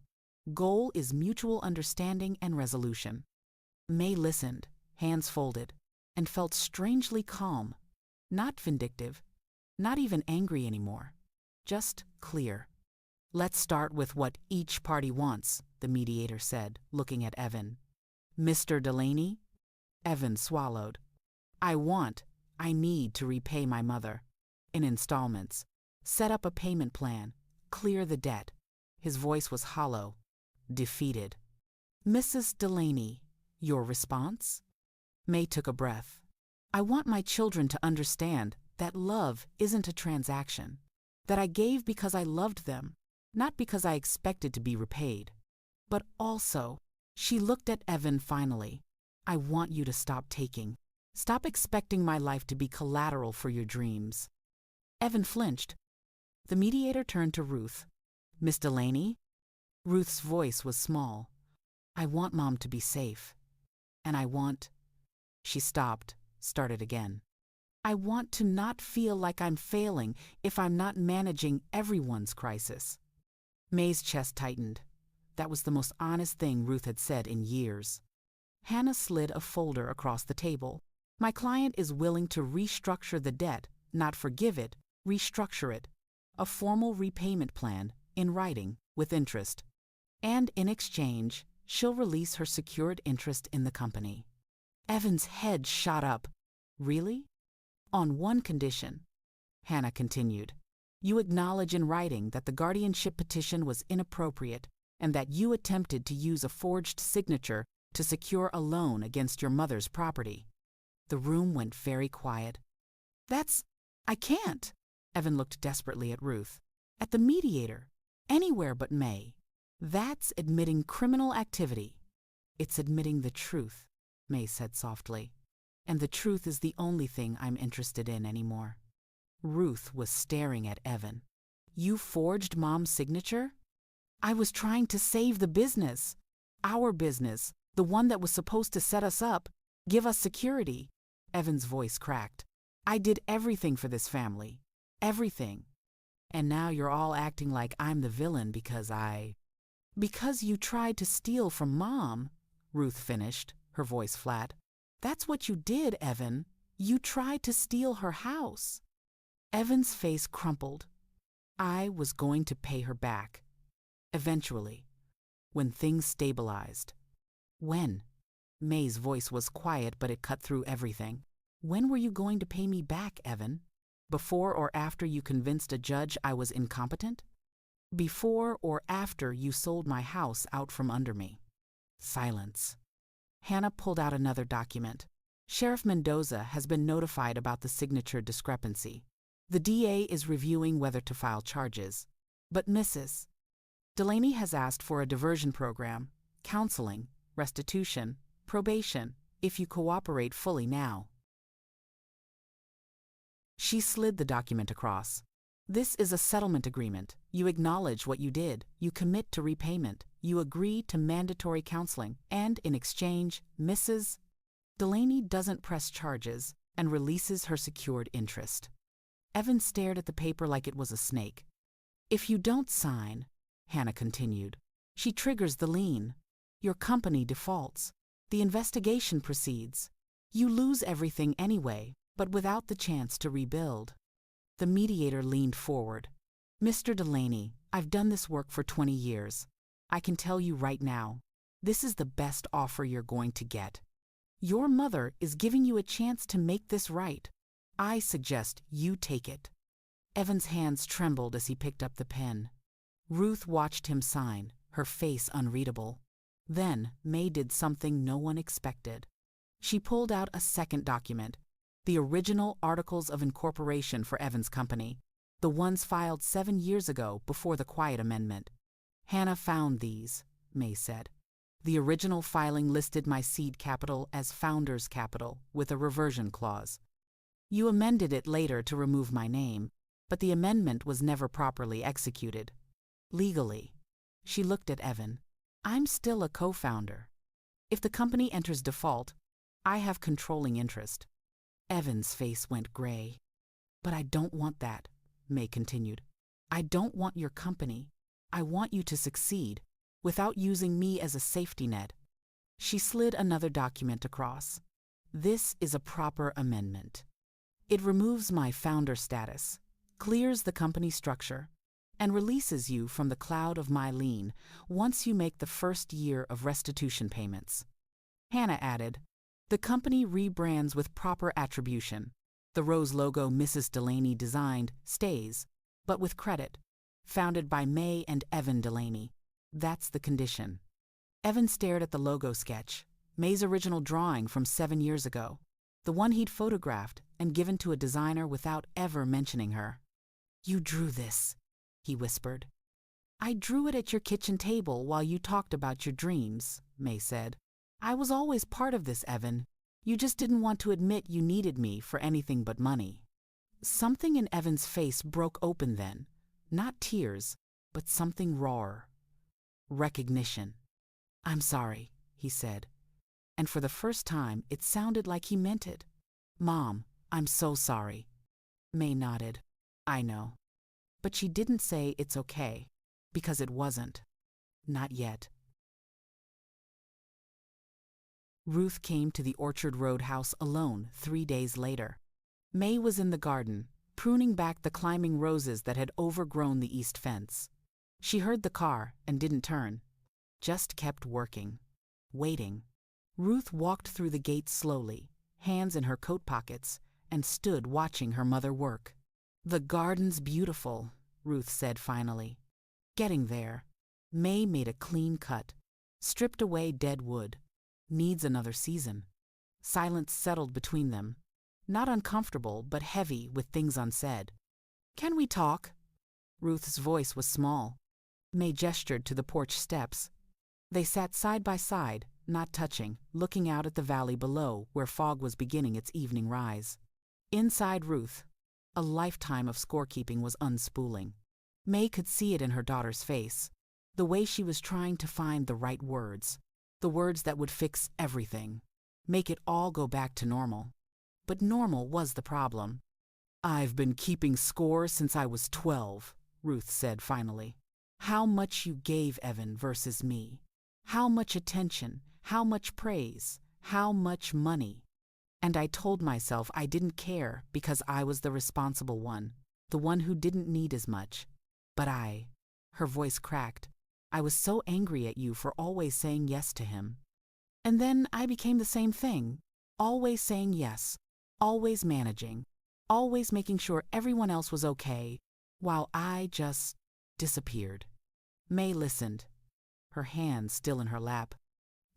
Goal is mutual understanding and resolution. Mae listened, hands folded, and felt strangely calm. Not vindictive, not even angry anymore. Just clear. Let's start with what each party wants, the mediator said, looking at Evan. Mr. Delaney? Evan swallowed. I need to repay my mother. In installments. Set up a payment plan. Clear the debt. His voice was hollow, defeated. Mrs. Delaney, your response? Mae took a breath. I want my children to understand that love isn't a transaction. That I gave because I loved them, not because I expected to be repaid. But also, she looked at Evan finally. I want you to stop taking. Stop expecting my life to be collateral for your dreams. Evan flinched. The mediator turned to Ruth. Miss Delaney? Ruth's voice was small. I want Mom to be safe. And I want... She stopped, started again. I want to not feel like I'm failing if I'm not managing everyone's crisis. Mae's chest tightened. That was the most honest thing Ruth had said in years. Hannah slid a folder across the table. My client is willing to restructure the debt, not forgive it, restructure it. A formal repayment plan, in writing, with interest. And in exchange, she'll release her secured interest in the company. Evan's head shot up. Really? On one condition. Hannah continued. You acknowledge in writing that the guardianship petition was inappropriate and that you attempted to use a forged signature to secure a loan against your mother's property. The room went very quiet. I can't. Evan looked desperately at Ruth. At the mediator. Anywhere but Mae. That's admitting criminal activity. It's admitting the truth, Mae said softly. And the truth is the only thing I'm interested in anymore. Ruth was staring at Evan. You forged Mom's signature? I was trying to save the business. Our business, the one that was supposed to set us up, give us security. Evan's voice cracked. I did everything for this family. Everything. And now you're all acting like I'm the villain because you tried to steal from Mom, Ruth finished, her voice flat. That's what you did, Evan. You tried to steal her house. Evan's face crumpled. I was going to pay her back. Eventually. When things stabilized. When? Mae's voice was quiet, but it cut through everything. When were you going to pay me back, Evan? Before or after you convinced a judge I was incompetent? Before or after you sold my house out from under me? Silence. Hannah pulled out another document. Sheriff Mendoza has been notified about the signature discrepancy. The DA is reviewing whether to file charges. But Mrs. Delaney has asked for a diversion program, counseling, restitution, probation, if you cooperate fully now. She slid the document across. This is a settlement agreement. You acknowledge what you did. You commit to repayment. You agree to mandatory counseling. And in exchange, Mrs. Delaney doesn't press charges and releases her secured interest. Evan stared at the paper like it was a snake. If you don't sign, Hannah continued, she triggers the lien. Your company defaults. The investigation proceeds. You lose everything anyway, but without the chance to rebuild. The mediator leaned forward. Mr. Delaney, I've done this work for 20 years. I can tell you right now, this is the best offer you're going to get. Your mother is giving you a chance to make this right. I suggest you take it. Evan's hands trembled as he picked up the pen. Ruth watched him sign, her face unreadable. Then Mae did something no one expected. She pulled out a second document, the original Articles of Incorporation for Evan's company, the ones filed 7 years ago before the Quiet Amendment. Hannah found these, Mae said. The original filing listed my seed capital as Founders Capital with a reversion clause. You amended it later to remove my name, but the amendment was never properly executed. Legally. She looked at Evan. I'm still a co-founder. If the company enters default, I have controlling interest. Evan's face went gray. But I don't want that, Mae continued. I don't want your company. I want you to succeed, without using me as a safety net. She slid another document across. This is a proper amendment. It removes my founder status, clears the company structure, and releases you from the cloud of my lien once you make the first year of restitution payments. Hannah added, the company rebrands with proper attribution. The rose logo Mrs. Delaney designed stays, but with credit. Founded by Mae and Evan Delaney. That's the condition. Evan stared at the logo sketch, Mae's original drawing from 7 years ago, the one he'd photographed and given to a designer without ever mentioning her. You drew this, he whispered. I drew it at your kitchen table while you talked about your dreams, Mae said. I was always part of this, Evan. You just didn't want to admit you needed me for anything but money. Something in Evan's face broke open then. Not tears, but something rawer. Recognition. I'm sorry, he said. And for the first time, it sounded like he meant it. Mom, I'm so sorry. Mae nodded. I know. But she didn't say it's okay, because it wasn't. Not yet. Ruth came to the Orchard Road house alone 3 days later. Mae was in the garden, pruning back the climbing roses that had overgrown the east fence. She heard the car and didn't turn, just kept working, waiting. Ruth walked through the gate slowly, hands in her coat pockets, and stood watching her mother work. The garden's beautiful, Ruth said finally. Getting there. Mae made a clean cut, stripped away dead wood. Needs another season. Silence settled between them. Not uncomfortable, but heavy with things unsaid. Can we talk? Ruth's voice was small. Mae gestured to the porch steps. They sat side by side, not touching, looking out at the valley below where fog was beginning its evening rise. Inside Ruth, a lifetime of scorekeeping was unspooling. Mae could see it in her daughter's face, the way she was trying to find the right words, the words that would fix everything, make it all go back to normal. But normal was the problem. I've been keeping score since I was 12, Ruth said finally. How much you gave Evan versus me. How much attention, how much praise, how much money. And I told myself I didn't care because I was the responsible one, the one who didn't need as much. But her voice cracked, I was so angry at you for always saying yes to him. And then I became the same thing, always saying yes, always managing, always making sure everyone else was okay, while I just disappeared. Mae listened, her hands still in her lap.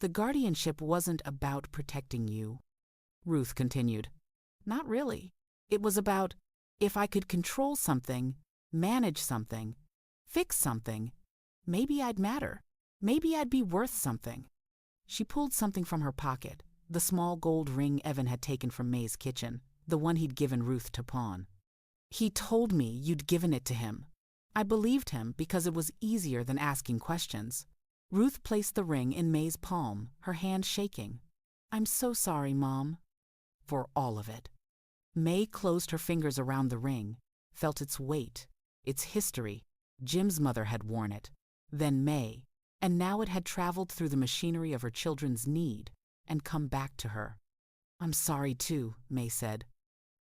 The guardianship wasn't about protecting you, Ruth continued. Not really. It was about, if I could control something, manage something, fix something, maybe I'd matter. Maybe I'd be worth something. She pulled something from her pocket, the small gold ring Evan had taken from Mae's kitchen, the one he'd given Ruth to pawn. He told me you'd given it to him. I believed him because it was easier than asking questions. Ruth placed the ring in Mae's palm, her hand shaking. I'm so sorry, Mom. For all of it. Mae closed her fingers around the ring, felt its weight, its history. Jim's mother had worn it, then Mae, and now it had traveled through the machinery of her children's need and come back to her. I'm sorry too, Mae said.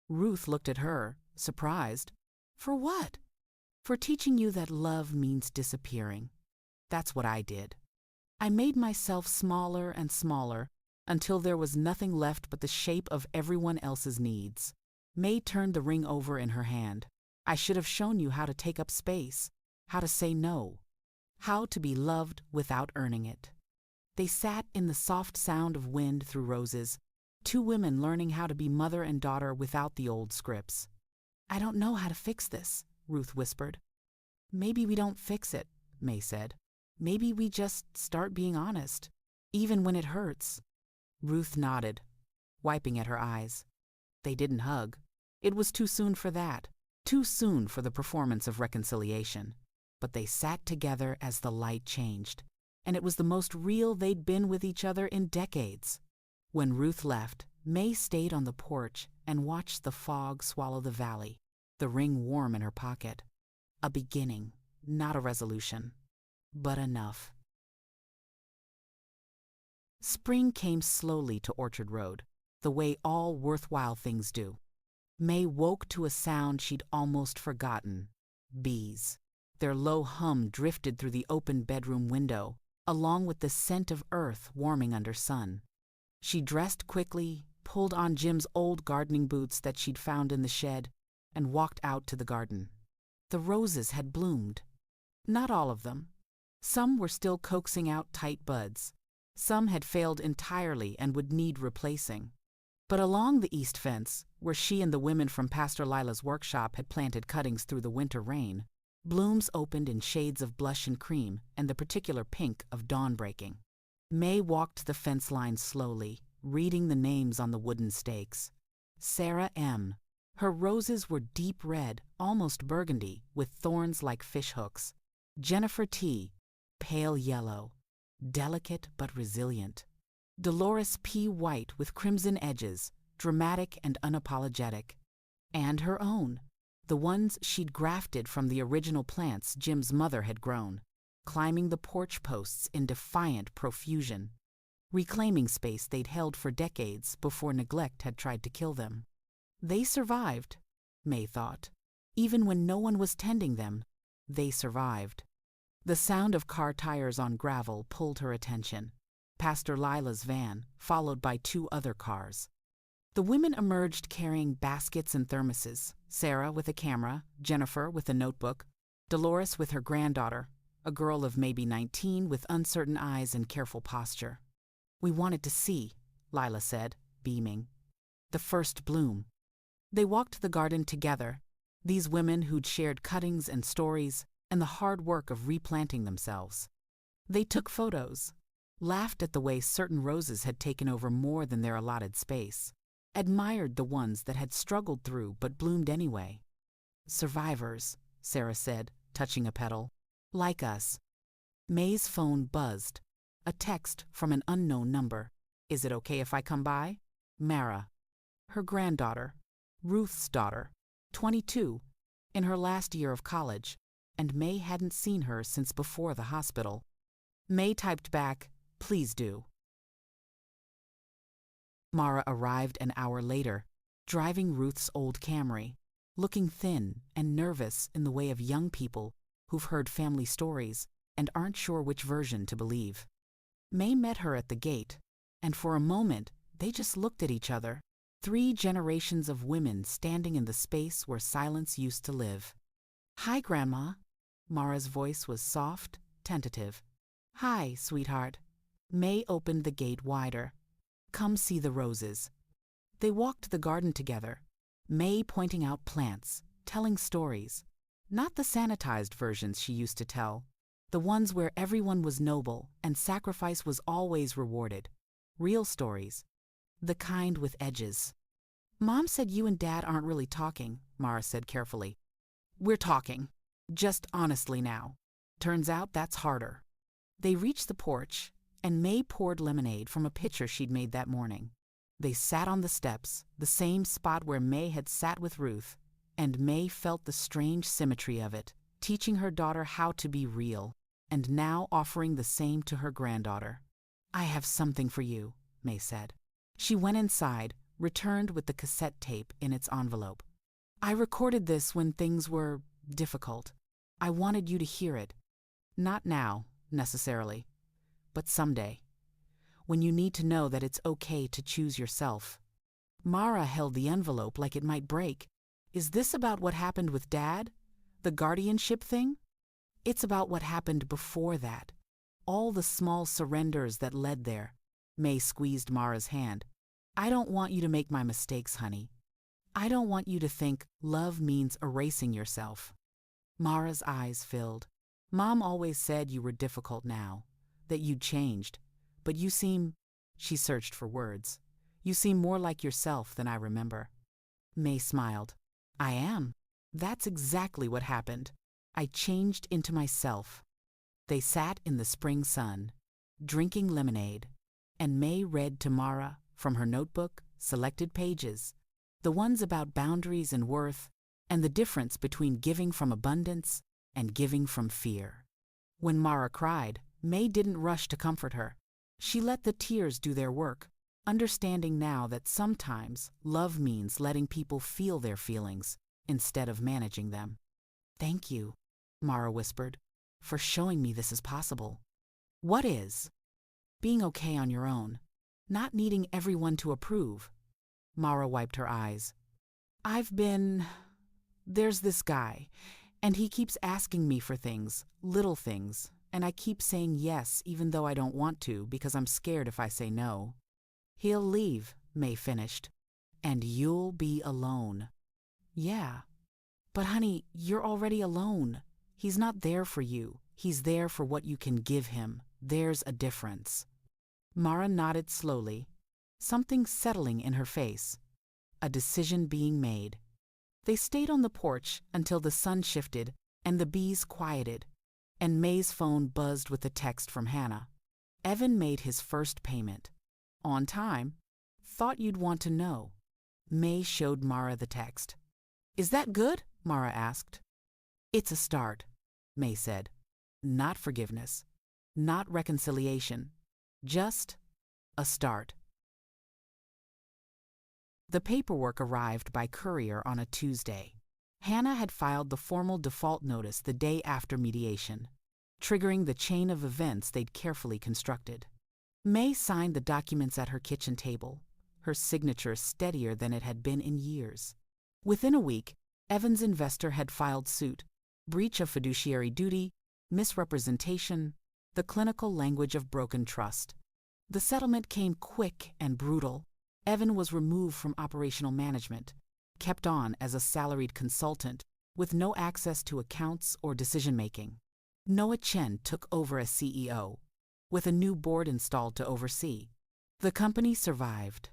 Ruth looked at her, surprised. For what? For teaching you that love means disappearing. That's what I did. I made myself smaller and smaller until there was nothing left but the shape of everyone else's needs. Mae turned the ring over in her hand. I should have shown you how to take up space, how to say no, how to be loved without earning it. They sat in the soft sound of wind through roses, two women learning how to be mother and daughter without the old scripts. I don't know how to fix this, Ruth whispered. Maybe we don't fix it, Mae said. Maybe we just start being honest, even when it hurts. Ruth nodded, wiping at her eyes. They didn't hug. It was too soon for that, too soon for the performance of reconciliation. But they sat together as the light changed, and it was the most real they'd been with each other in decades. When Ruth left, Mae stayed on the porch and watched the fog swallow the valley, the ring warm in her pocket. A beginning, not a resolution, but enough. Spring came slowly to Orchard Road, the way all worthwhile things do. Mae woke to a sound she'd almost forgotten. Bees. Their low hum drifted through the open bedroom window, along with the scent of earth warming under sun. She dressed quickly, pulled on Jim's old gardening boots that she'd found in the shed, and walked out to the garden. The roses had bloomed. Not all of them. Some were still coaxing out tight buds. Some had failed entirely and would need replacing. But along the east fence, where she and the women from Pastor Lila's workshop had planted cuttings through the winter rain, blooms opened in shades of blush and cream and the particular pink of dawn breaking. Mae walked the fence line slowly, reading the names on the wooden stakes. Sarah M. Her roses were deep red, almost burgundy, with thorns like fishhooks. Jennifer T. Pale yellow, delicate but resilient. Dolores P. White with crimson edges, dramatic and unapologetic. And her own, the ones she'd grafted from the original plants Jim's mother had grown, climbing the porch posts in defiant profusion, reclaiming space they'd held for decades before neglect had tried to kill them. They survived, Mae thought. Even when no one was tending them, they survived. The sound of car tires on gravel pulled her attention. Pastor Lila's van, followed by 2 other cars. The women emerged carrying baskets and thermoses, Sarah with a camera, Jennifer with a notebook, Dolores with her granddaughter, a girl of maybe 19 with uncertain eyes and careful posture. "We wanted to see," Lila said, beaming. "The first bloom." They walked the garden together, these women who'd shared cuttings and stories and the hard work of replanting themselves. They took photos, laughed at the way certain roses had taken over more than their allotted space, admired the ones that had struggled through but bloomed anyway. "Survivors," Sarah said, touching a petal. "Like us." Mae's phone buzzed. A text from an unknown number. "Is it okay if I come by?" Mara. Her granddaughter. Ruth's daughter. 22. In her last year of college. And Mae hadn't seen her since before the hospital. Mae typed back, "Please do." Mara arrived an hour later, driving Ruth's old Camry, looking thin and nervous in the way of young people who've heard family stories and aren't sure which version to believe. Mae met her at the gate, and for a moment they just looked at each other, 3 generations of women standing in the space where silence used to live. "Hi, Grandma." Mara's voice was soft, tentative. "Hi, sweetheart." Mae opened the gate wider. "Come see the roses." They walked the garden together, Mae pointing out plants, telling stories. Not the sanitized versions she used to tell, the ones where everyone was noble and sacrifice was always rewarded. Real stories. The kind with edges. "Mom said you and Dad aren't really talking," Mara said carefully. "We're talking. Just honestly now. Turns out that's harder." They reached the porch, and Mae poured lemonade from a pitcher she'd made that morning. They sat on the steps, the same spot where Mae had sat with Ruth, and Mae felt the strange symmetry of it, teaching her daughter how to be real, and now offering the same to her granddaughter. "I have something for you," Mae said. She went inside, returned with the cassette tape in its envelope. "I recorded this when things were difficult. I wanted you to hear it. Not now, necessarily, but someday. When you need to know that it's okay to choose yourself." Mara held the envelope like it might break. "Is this about what happened with Dad? The guardianship thing?" "It's about what happened before that. All the small surrenders that led there." Mae squeezed Mara's hand. "I don't want you to make my mistakes, honey. I don't want you to think love means erasing yourself." Mara's eyes filled. "Mom always said you were difficult now, that you'd changed, but you seem—" She searched for words. "You seem more like yourself than I remember." Mae smiled. "I am. That's exactly what happened. I changed into myself." They sat in the spring sun, drinking lemonade, and Mae read to Mara, from her notebook, selected pages, the ones about boundaries and worth, and the difference between giving from abundance and giving from fear. When Mara cried, Mae didn't rush to comfort her. She let the tears do their work, understanding now that sometimes love means letting people feel their feelings instead of managing them. "Thank you." Mara whispered, "for showing me this is possible." "What is?" "Being okay on your own. Not needing everyone to approve." Mara wiped her eyes. There's this guy, and he keeps asking me for things, little things, and I keep saying yes even though I don't want to because I'm scared if I say no." "He'll leave," Mae finished, "and you'll be alone." "Yeah. But honey, you're already alone. He's not there for you. He's there for what you can give him. There's a difference." Mara nodded slowly, something settling in her face. A decision being made. They stayed on the porch until the sun shifted and the bees quieted, and Mae's phone buzzed with a text from Hannah. "Evan made his first payment. On time. Thought you'd want to know." Mae showed Mara the text. "Is that good?" Mara asked. "It's a start," Mae said. "Not forgiveness. Not reconciliation. Just a start." The paperwork arrived by courier on a Tuesday. Hannah had filed the formal default notice the day after mediation, triggering the chain of events they'd carefully constructed. Mae signed the documents at her kitchen table, her signature steadier than it had been in years. Within a week, Evan's investor had filed suit, breach of fiduciary duty, misrepresentation, the clinical language of broken trust. The settlement came quick and brutal. Evan was removed from operational management, kept on as a salaried consultant with no access to accounts or decision-making. Noah Chen took over as CEO, with a new board installed to oversee. The company survived.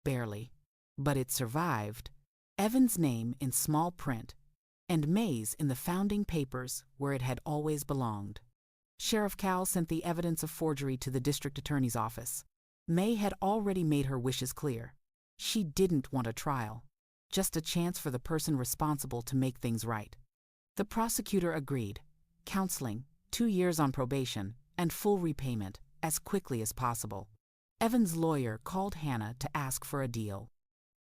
Barely. But it survived. Evan's name in small print, and Mae's in the founding papers where it had always belonged. Sheriff Cal sent the evidence of forgery to the district attorney's office. Mae had already made her wishes clear. She didn't want a trial, just a chance for the person responsible to make things right. The prosecutor agreed. Counseling, 2 years on probation, and full repayment as quickly as possible. Evan's lawyer called Hannah to ask for a deal.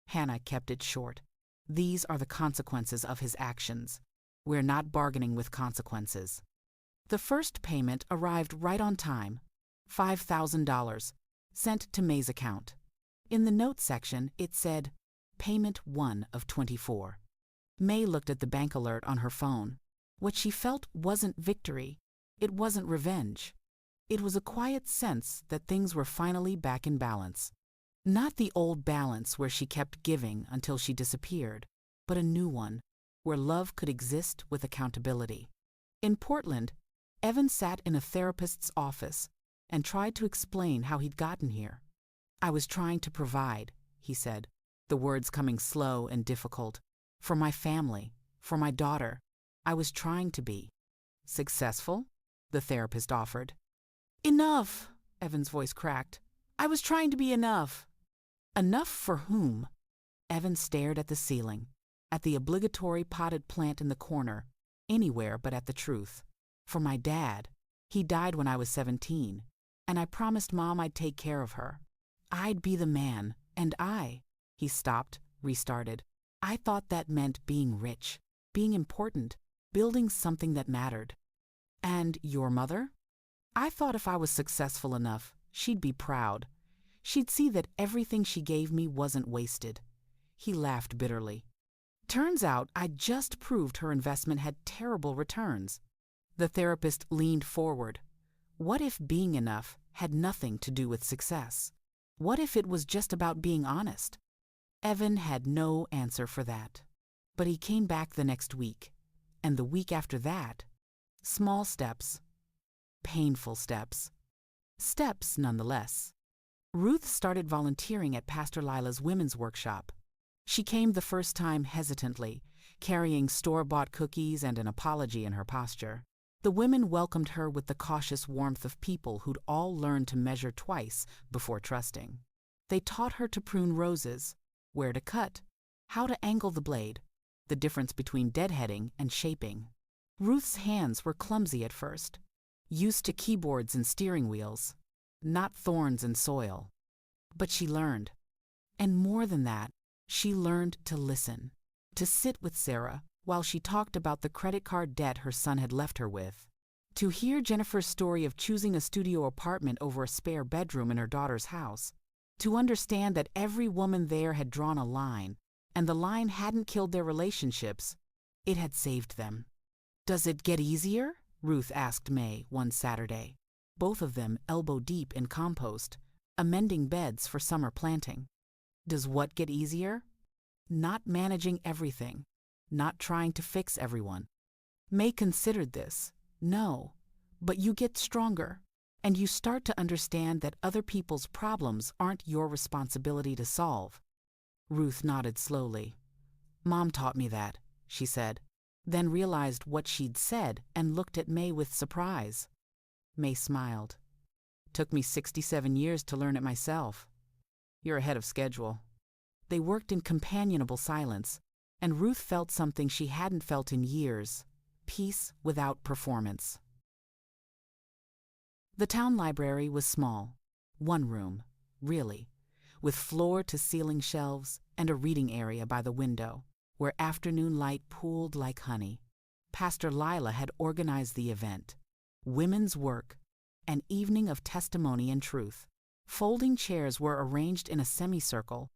Hannah kept it short. "These are the consequences of his actions. We're not bargaining with consequences." The first payment arrived right on time, $5,000, sent to Mae's account. In the notes section, it said, "Payment 1 of 24." Mae looked at the bank alert on her phone. What she felt wasn't victory. It wasn't revenge. It was a quiet sense that things were finally back in balance. Not the old balance where she kept giving until she disappeared, but a new one, where love could exist with accountability. In Portland, Evan sat in a therapist's office and tried to explain how he'd gotten here. "I was trying to provide," he said, the words coming slow and difficult. "For my family, for my daughter. I was trying to be." "Successful?" the therapist offered. "Enough," Evan's voice cracked. "I was trying to be enough." Enough for whom? Evan stared at the ceiling, at the obligatory potted plant in the corner, anywhere but at the truth. "For my dad. He died when I was 17, and I promised Mom I'd take care of her. I'd be the man, and He stopped, restarted. "I thought that meant being rich, being important, building something that mattered." "And your mother?" "I thought if I was successful enough, she'd be proud. She'd see that everything she gave me wasn't wasted." He laughed bitterly. "Turns out I just proved her investment had terrible returns." The therapist leaned forward. What if being enough had nothing to do with success? What if it was just about being honest? Evan had no answer for that. But he came back the next week, and the week after that. Small steps. Painful steps. Steps nonetheless. Ruth started volunteering at Pastor Lila's women's workshop. She came the first time hesitantly, carrying store-bought cookies and an apology in her posture. The women welcomed her with the cautious warmth of people who'd all learned to measure twice before trusting. They taught her to prune roses, where to cut, how to angle the blade, the difference between deadheading and shaping. Ruth's hands were clumsy at first, used to keyboards and steering wheels, not thorns and soil. But she learned. And more than that, she learned to listen, to sit with Sarah, while she talked about the credit card debt her son had left her with. To hear Jennifer's story of choosing a studio apartment over a spare bedroom in her daughter's house, to understand that every woman there had drawn a line, and the line hadn't killed their relationships, it had saved them. "Does it get easier?" Ruth asked Mae one Saturday, both of them elbow-deep in compost, amending beds for summer planting. "Does what get easier?" "Not managing everything, not trying to fix everyone." Mae considered this. "No, but you get stronger, and you start to understand that other people's problems aren't your responsibility to solve." Ruth nodded slowly. "Mom taught me that," she said, then realized what she'd said and looked at Mae with surprise. Mae smiled. "Took me 67 years to learn it myself." "You're ahead of schedule." They worked in companionable silence, and Ruth felt something she hadn't felt in years: peace without performance. The town library was small, one room, really, with floor-to-ceiling shelves and a reading area by the window, where afternoon light pooled like honey. Pastor Lila had organized the event: women's work, an evening of testimony and truth. Folding chairs were arranged in a semicircle,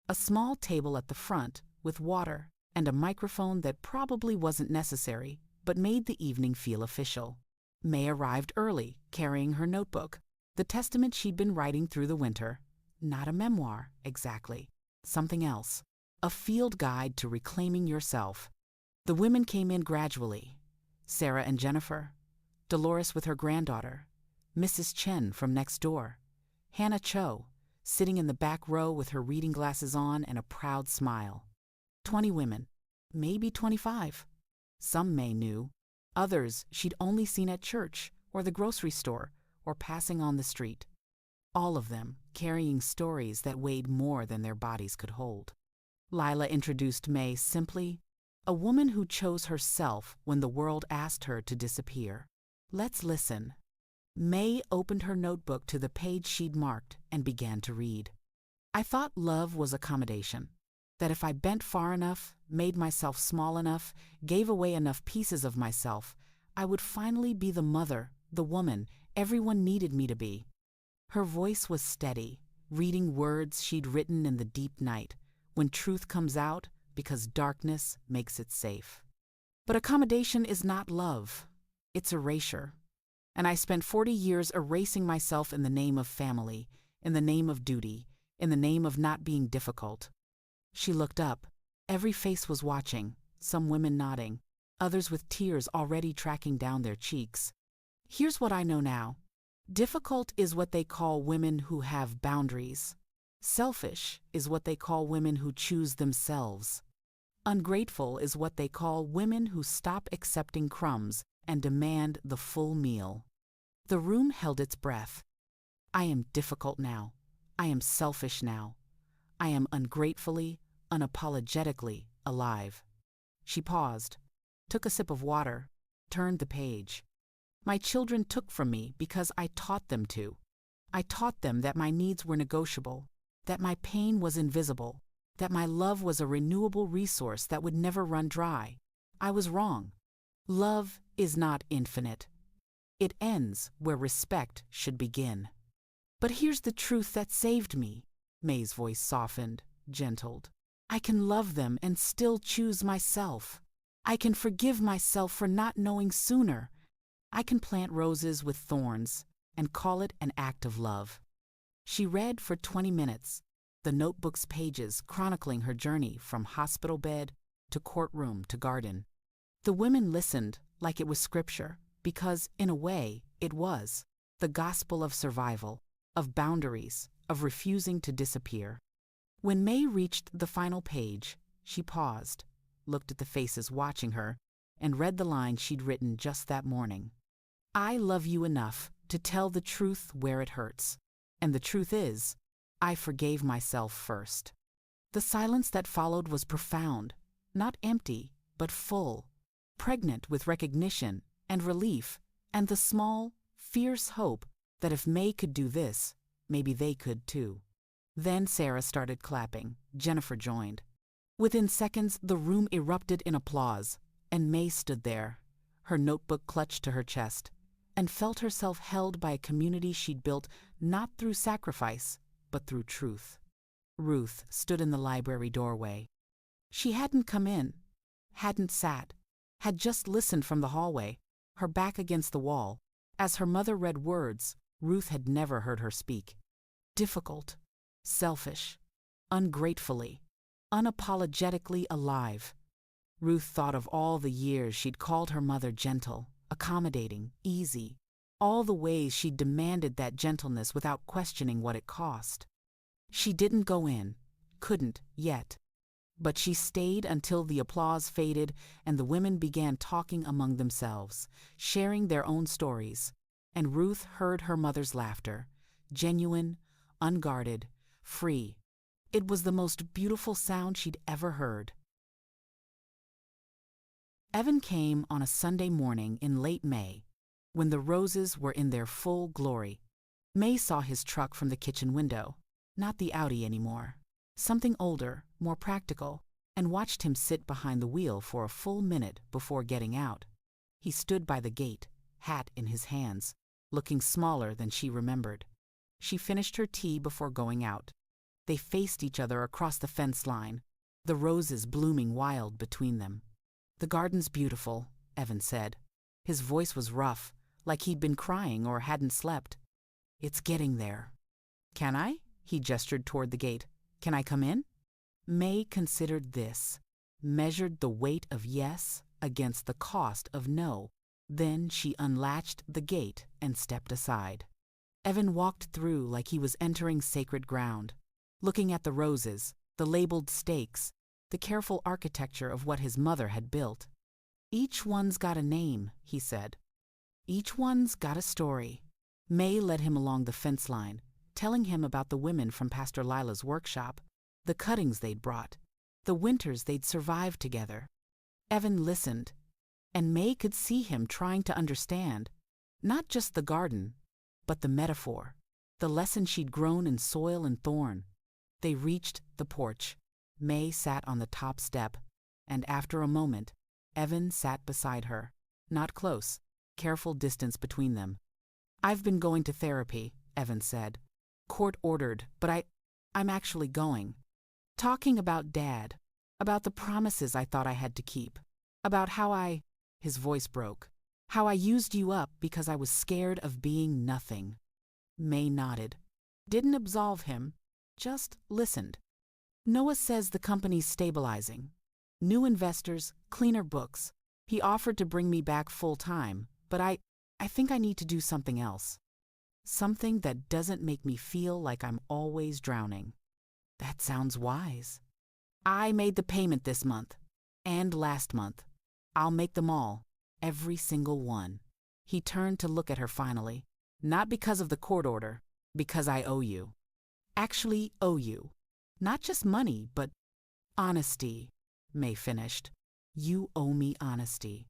a small table at the front with water, and a microphone that probably wasn't necessary but made the evening feel official. Mae arrived early, carrying her notebook, the testament she'd been writing through the winter. Not a memoir, exactly. Something else. A field guide to reclaiming yourself. The women came in gradually. Sarah and Jennifer, Dolores with her granddaughter, Mrs. Chen from next door, Hannah Cho, sitting in the back row with her reading glasses on and a proud smile. 20 women, maybe 25. Some Mae knew, others she'd only seen at church or the grocery store or passing on the street. All of them carrying stories that weighed more than their bodies could hold. Lila introduced Mae simply, a woman who chose herself when the world asked her to disappear. "Let's listen." Mae opened her notebook to the page she'd marked and began to read. "I thought love was accommodation. That if I bent far enough, made myself small enough, gave away enough pieces of myself, I would finally be the mother, the woman everyone needed me to be." Her voice was steady, reading words she'd written in the deep night, when truth comes out because darkness makes it safe. "But accommodation is not love. It's erasure. And I spent 40 years erasing myself in the name of family, in the name of duty, in the name of not being difficult." She looked up. Every face was watching, some women nodding, others with tears already tracking down their cheeks. "Here's what I know now. Difficult is what they call women who have boundaries. Selfish is what they call women who choose themselves. Ungrateful is what they call women who stop accepting crumbs and demand the full meal." The room held its breath. "I am difficult now. I am selfish now. I am ungratefully, unapologetically alive." She paused, took a sip of water, turned the page. "My children took from me because I taught them to. I taught them that my needs were negotiable, that my pain was invisible, that my love was a renewable resource that would never run dry. I was wrong. Love is not infinite. It ends where respect should begin." "But here's the truth that saved me." Mae's voice softened, gentled. "I can love them and still choose myself. I can forgive myself for not knowing sooner. I can plant roses with thorns and call it an act of love." She read for 20 minutes, the notebook's pages chronicling her journey from hospital bed to courtroom to garden. The women listened like it was scripture, because, in a way, it was. The gospel of survival, of boundaries, of refusing to disappear. When Mae reached the final page, she paused, looked at the faces watching her, and read the line she'd written just that morning. "I love you enough to tell the truth where it hurts. And the truth is, I forgave myself first." The silence that followed was profound, not empty, but full, pregnant with recognition and relief, and the small, fierce hope that if Mae could do this, maybe they could too. Then Sarah started clapping. Jennifer joined. Within seconds, the room erupted in applause, and Mae stood there, her notebook clutched to her chest, and felt herself held by a community she'd built not through sacrifice, but through truth. Ruth stood in the library doorway. She hadn't come in, hadn't sat, had just listened from the hallway, her back against the wall. As her mother read words Ruth had never heard her speak. Difficult, selfish, ungratefully, unapologetically alive. Ruth thought of all the years she'd called her mother gentle, accommodating, easy, all the ways she'd demanded that gentleness without questioning what it cost. She didn't go in, couldn't yet. But she stayed until the applause faded and the women began talking among themselves, sharing their own stories. And Ruth heard her mother's laughter, genuine, unguarded, free. It was the most beautiful sound she'd ever heard. Evan came on a Sunday morning in late May, when the roses were in their full glory. Mae saw his truck from the kitchen window, not the Audi anymore. Something older, more practical, and watched him sit behind the wheel for a full minute before getting out. He stood by the gate, hat in his hands, looking smaller than she remembered. She finished her tea before going out. They faced each other across the fence line, the roses blooming wild between them. "The garden's beautiful," Evan said. His voice was rough, like he'd been crying or hadn't slept. "It's getting there." "Can I?" He gestured toward the gate. "Can I come in?" Mae considered this, measured the weight of yes against the cost of no. Then she unlatched the gate and stepped aside. Evan walked through like he was entering sacred ground, looking at the roses, the labeled stakes, the careful architecture of what his mother had built. "Each one's got a name," he said. "Each one's got a story." Mae led him along the fence line, telling him about the women from Pastor Lila's workshop, the cuttings they'd brought, the winters they'd survived together. Evan listened, and Mae could see him trying to understand, not just the garden, but the metaphor, the lesson she'd grown in soil and thorn. They reached the porch. Mae sat on the top step, and after a moment, Evan sat beside her, not close, careful distance between them. "I've been going to therapy," Evan said. "Court-ordered, but I'm actually going. Talking about Dad, about the promises I thought I had to keep, about how his voice broke, how I used you up because I was scared of being nothing." Mae nodded. Didn't absolve him, just listened. "Noah says the company's stabilizing. New investors, cleaner books. He offered to bring me back full-time, but I think I need to do something else. Something that doesn't make me feel like I'm always drowning." "That sounds wise." "I made the payment this month, and last month. I'll make them all, every single one." He turned to look at her finally. "Not because of the court order, because I owe you. Actually owe you. Not just money, but honesty," Mae finished. "You owe me honesty."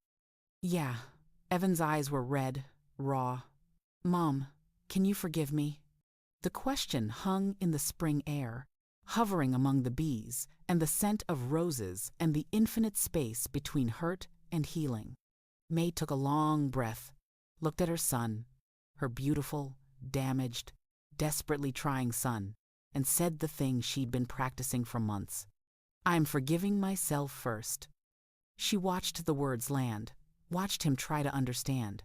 "Yeah." Evan's eyes were red, raw. "Mom, can you forgive me?" The question hung in the spring air, hovering among the bees and the scent of roses and the infinite space between hurt and healing. Mae took a long breath, looked at her son, her beautiful, damaged, desperately trying son, and said the thing she'd been practicing for months. "I'm forgiving myself first." She watched the words land, watched him try to understand.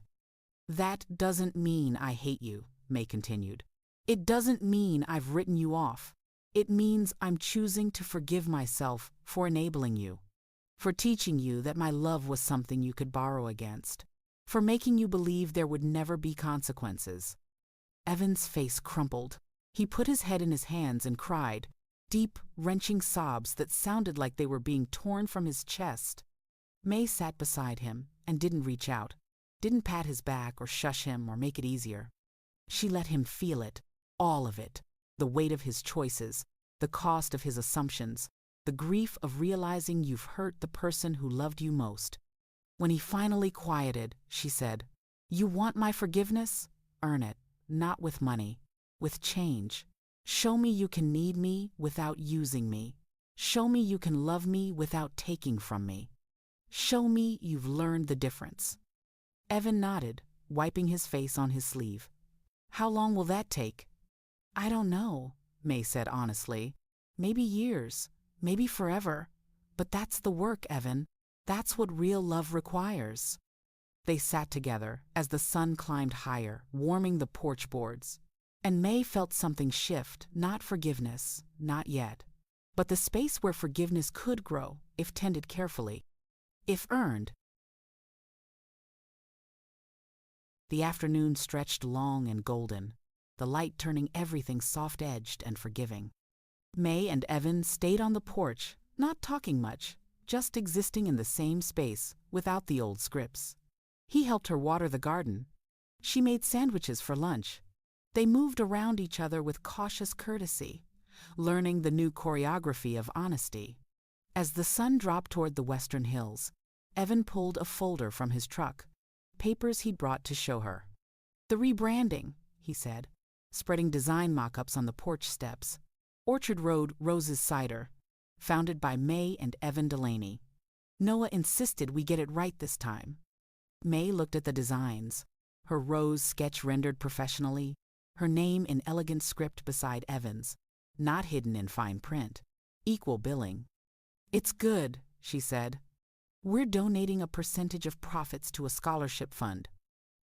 "That doesn't mean I hate you," Mae continued. "It doesn't mean I've written you off. It means I'm choosing to forgive myself for enabling you, for teaching you that my love was something you could borrow against, for making you believe there would never be consequences." Evan's face crumpled. He put his head in his hands and cried, deep, wrenching sobs that sounded like they were being torn from his chest. Mae sat beside him and didn't reach out, didn't pat his back or shush him or make it easier. She let him feel it, all of it, the weight of his choices, the cost of his assumptions, the grief of realizing you've hurt the person who loved you most. When he finally quieted, she said, "You want my forgiveness? Earn it, not with money, with change. Show me you can need me without using me." Show me you can love me without taking from me. Show me you've learned the difference. Evan nodded, wiping his face on his sleeve. How long will that take? I don't know, Mae said honestly. Maybe years, maybe forever. But that's the work, Evan. That's what real love requires. They sat together as the sun climbed higher, warming the porch boards. And Mae felt something shift, not forgiveness, not yet. But the space where forgiveness could grow, if tended carefully. If earned. The afternoon stretched long and golden, the light turning everything soft-edged and forgiving. Mae and Evan stayed on the porch, not talking much, just existing in the same space, without the old scripts. He helped her water the garden. She made sandwiches for lunch. They moved around each other with cautious courtesy, learning the new choreography of honesty. As the sun dropped toward the western hills, Evan pulled a folder from his truck, papers he'd brought to show her. The rebranding, he said, spreading design mock-ups on the porch steps. Orchard Road Rose's Cider, founded by Mae and Evan Delaney. Noah insisted we get it right this time. Mae looked at the designs, her rose sketch rendered professionally, her name in elegant script beside Evan's, not hidden in fine print. Equal billing. It's good, she said. We're donating a percentage of profits to a scholarship fund.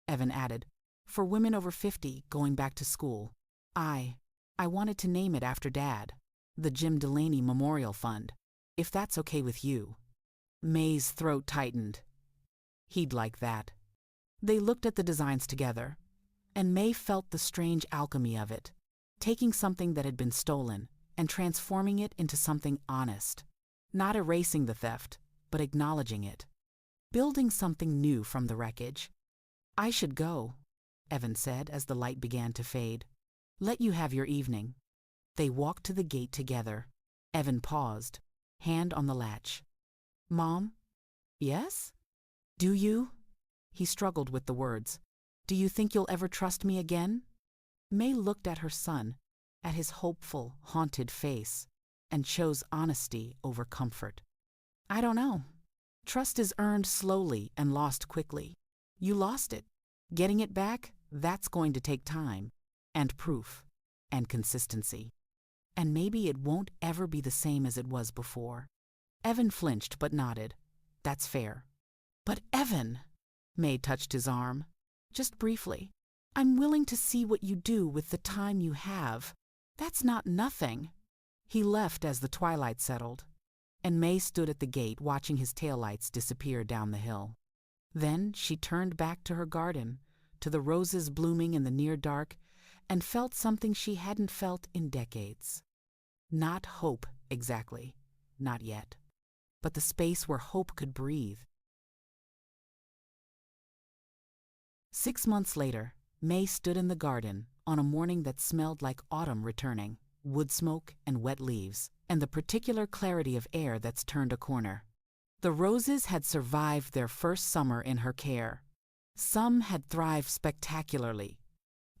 Evan added, for women over 50 going back to school. I wanted to name it after Dad, the Jim Delaney Memorial Fund, if that's okay with you. Mae's throat tightened. He'd like that. They looked at the designs together, and Mae felt the strange alchemy of it, taking something that had been stolen and transforming it into something honest, not erasing the theft, but acknowledging it, building something new from the wreckage. I should go, Evan said as the light began to fade. Let you have your evening. They walked to the gate together. Evan paused, hand on the latch. Mom? Yes? Do you? He struggled with the words. Do you think you'll ever trust me again? Mae looked at her son, at his hopeful, haunted face, and chose honesty over comfort. I don't know. Trust is earned slowly and lost quickly. You lost it. Getting it back, that's going to take time, and proof, and consistency. And maybe it won't ever be the same as it was before. Evan flinched but nodded. That's fair. But Evan, Mae touched his arm. Just briefly. I'm willing to see what you do with the time you have. That's not nothing. He left as the twilight settled, and Mae stood at the gate watching his taillights disappear down the hill. Then she turned back to her garden, to the roses blooming in the near dark, and felt something she hadn't felt in decades. Not hope, exactly. Not yet. But the space where hope could breathe. 6 months later, Mae stood in the garden on a morning that smelled like autumn returning, wood smoke and wet leaves, and the particular clarity of air that's turned a corner. The roses had survived their first summer in her care. Some had thrived spectacularly.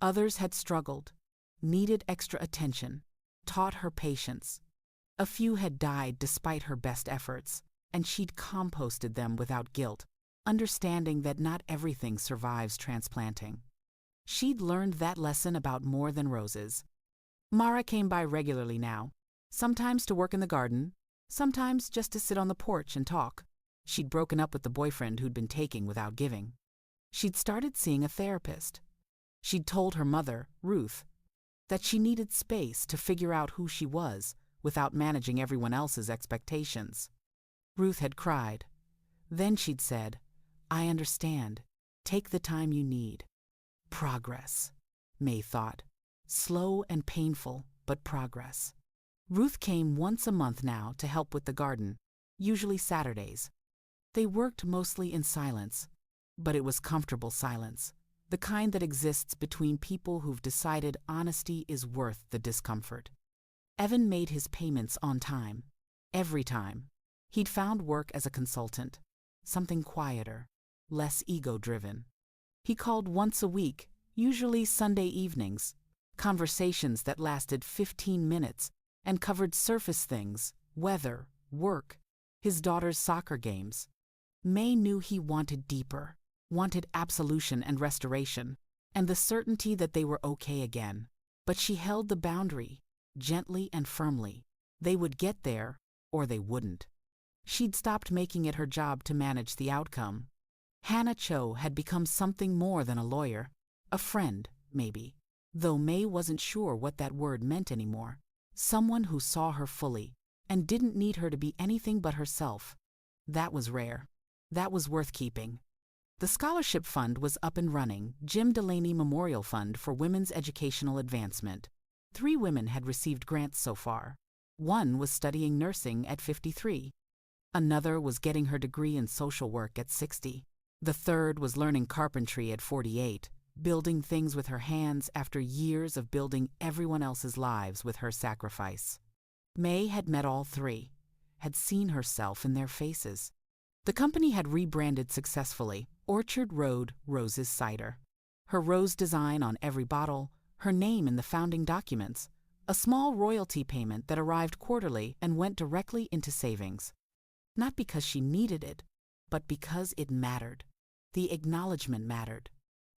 Others had struggled, needed extra attention, taught her patience. A few had died despite her best efforts, and she'd composted them without guilt, understanding that not everything survives transplanting. She'd learned that lesson about more than roses. Mara came by regularly now, sometimes to work in the garden, sometimes just to sit on the porch and talk. She'd broken up with the boyfriend who'd been taking without giving. She'd started seeing a therapist. She'd told her mother, Ruth, that she needed space to figure out who she was without managing everyone else's expectations. Ruth had cried. Then she'd said, I understand. Take the time you need. Progress, Mae thought. Slow and painful, but progress. Ruth came once a month now to help with the garden, usually Saturdays. They worked mostly in silence, but it was comfortable silence, the kind that exists between people who've decided honesty is worth the discomfort. Evan made his payments on time, every time. He'd found work as a consultant, something quieter, less ego-driven. He called once a week, usually Sunday evenings, conversations that lasted 15 minutes and covered surface things, weather, work, his daughter's soccer games. Mae knew he wanted deeper, wanted absolution and restoration, and the certainty that they were okay again. But she held the boundary, gently and firmly. They would get there, or they wouldn't. She'd stopped making it her job to manage the outcome. Hannah Cho had become something more than a lawyer, a friend, maybe, though Mae wasn't sure what that word meant anymore. Someone who saw her fully and didn't need her to be anything but herself. That was rare. That was worth keeping. The scholarship fund was up and running, Mae Delaney Memorial Fund for Women's Educational Advancement. 3 women had received grants so far. One was studying nursing at 53. Another was getting her degree in social work at 60. The third was learning carpentry at 48, building things with her hands after years of building everyone else's lives with her sacrifice. Mae had met all 3, had seen herself in their faces. The company had rebranded successfully, Orchard Road Roses Cider. Her rose design on every bottle, her name in the founding documents, a small royalty payment that arrived quarterly and went directly into savings. Not because she needed it, but because it mattered. The acknowledgement mattered.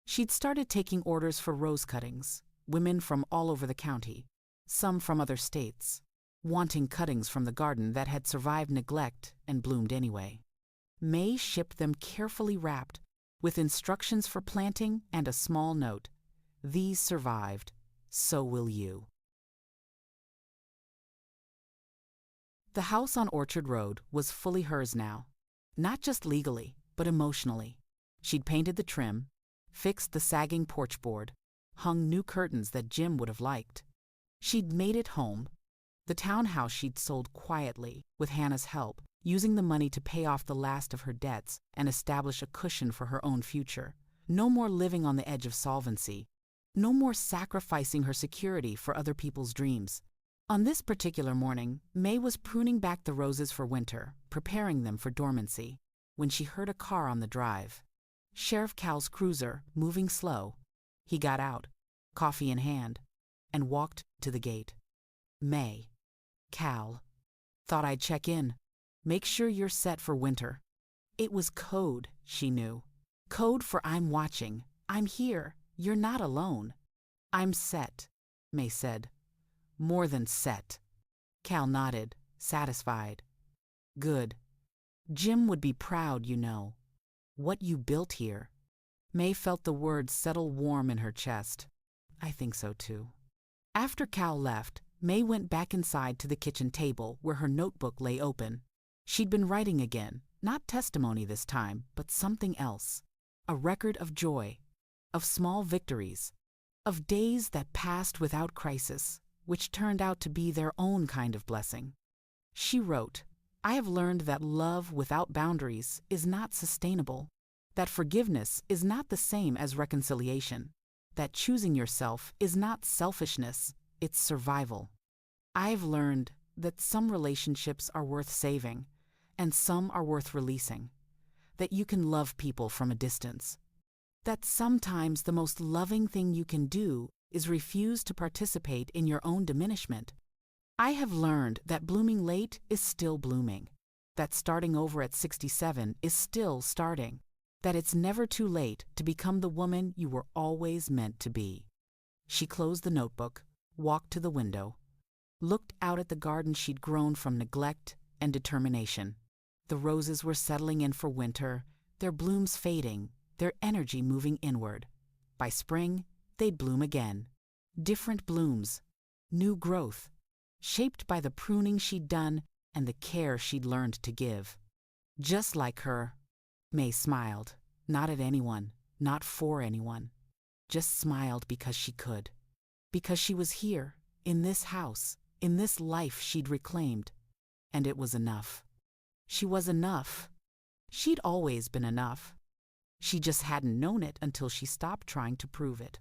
She'd started taking orders for rose cuttings, women from all over the county, some from other states, wanting cuttings from the garden that had survived neglect and bloomed anyway. Mae shipped them carefully wrapped, with instructions for planting and a small note. These survived, so will you. The house on Orchard Road was fully hers now, not just legally, but emotionally. She'd painted the trim, fixed the sagging porch board, hung new curtains that Jim would have liked. She'd made it home, the townhouse she'd sold quietly, with Hannah's help, using the money to pay off the last of her debts and establish a cushion for her own future. No more living on the edge of solvency. No more sacrificing her security for other people's dreams. On this particular morning, Mae was pruning back the roses for winter, preparing them for dormancy, when she heard a car on the drive. Sheriff Cal's cruiser, moving slow. He got out, coffee in hand, and walked to the gate. Mae. Cal. Thought I'd check in. Make sure you're set for winter. It was code, she knew. Code for I'm watching. I'm here. You're not alone. I'm set, Mae said. More than set. Cal nodded, satisfied. Good. Jim would be proud, you know. What you built here. Mae felt the words settle warm in her chest. I think so too. After Cal left, Mae went back inside to the kitchen table where her notebook lay open. She'd been writing again, not testimony this time, but something else. A record of joy, of small victories, of days that passed without crisis, which turned out to be their own kind of blessing. She wrote, I have learned that love without boundaries is not sustainable, that forgiveness is not the same as reconciliation, that choosing yourself is not selfishness, it's survival. I've learned that some relationships are worth saving, and some are worth releasing, that you can love people from a distance, that sometimes the most loving thing you can do is refuse to participate in your own diminishment. I have learned that blooming late is still blooming, that starting over at 67 is still starting, that it's never too late to become the woman you were always meant to be. She closed the notebook, walked to the window, looked out at the garden she'd grown from neglect and determination. The roses were settling in for winter, their blooms fading, their energy moving inward. By spring, they'd bloom again. Different blooms, new growth, shaped by the pruning she'd done and the care she'd learned to give. Just like her. Mae smiled, not at anyone, not for anyone. Just smiled because she could. Because she was here, in this house, in this life she'd reclaimed. And it was enough. She was enough. She'd always been enough. She just hadn't known it until she stopped trying to prove it.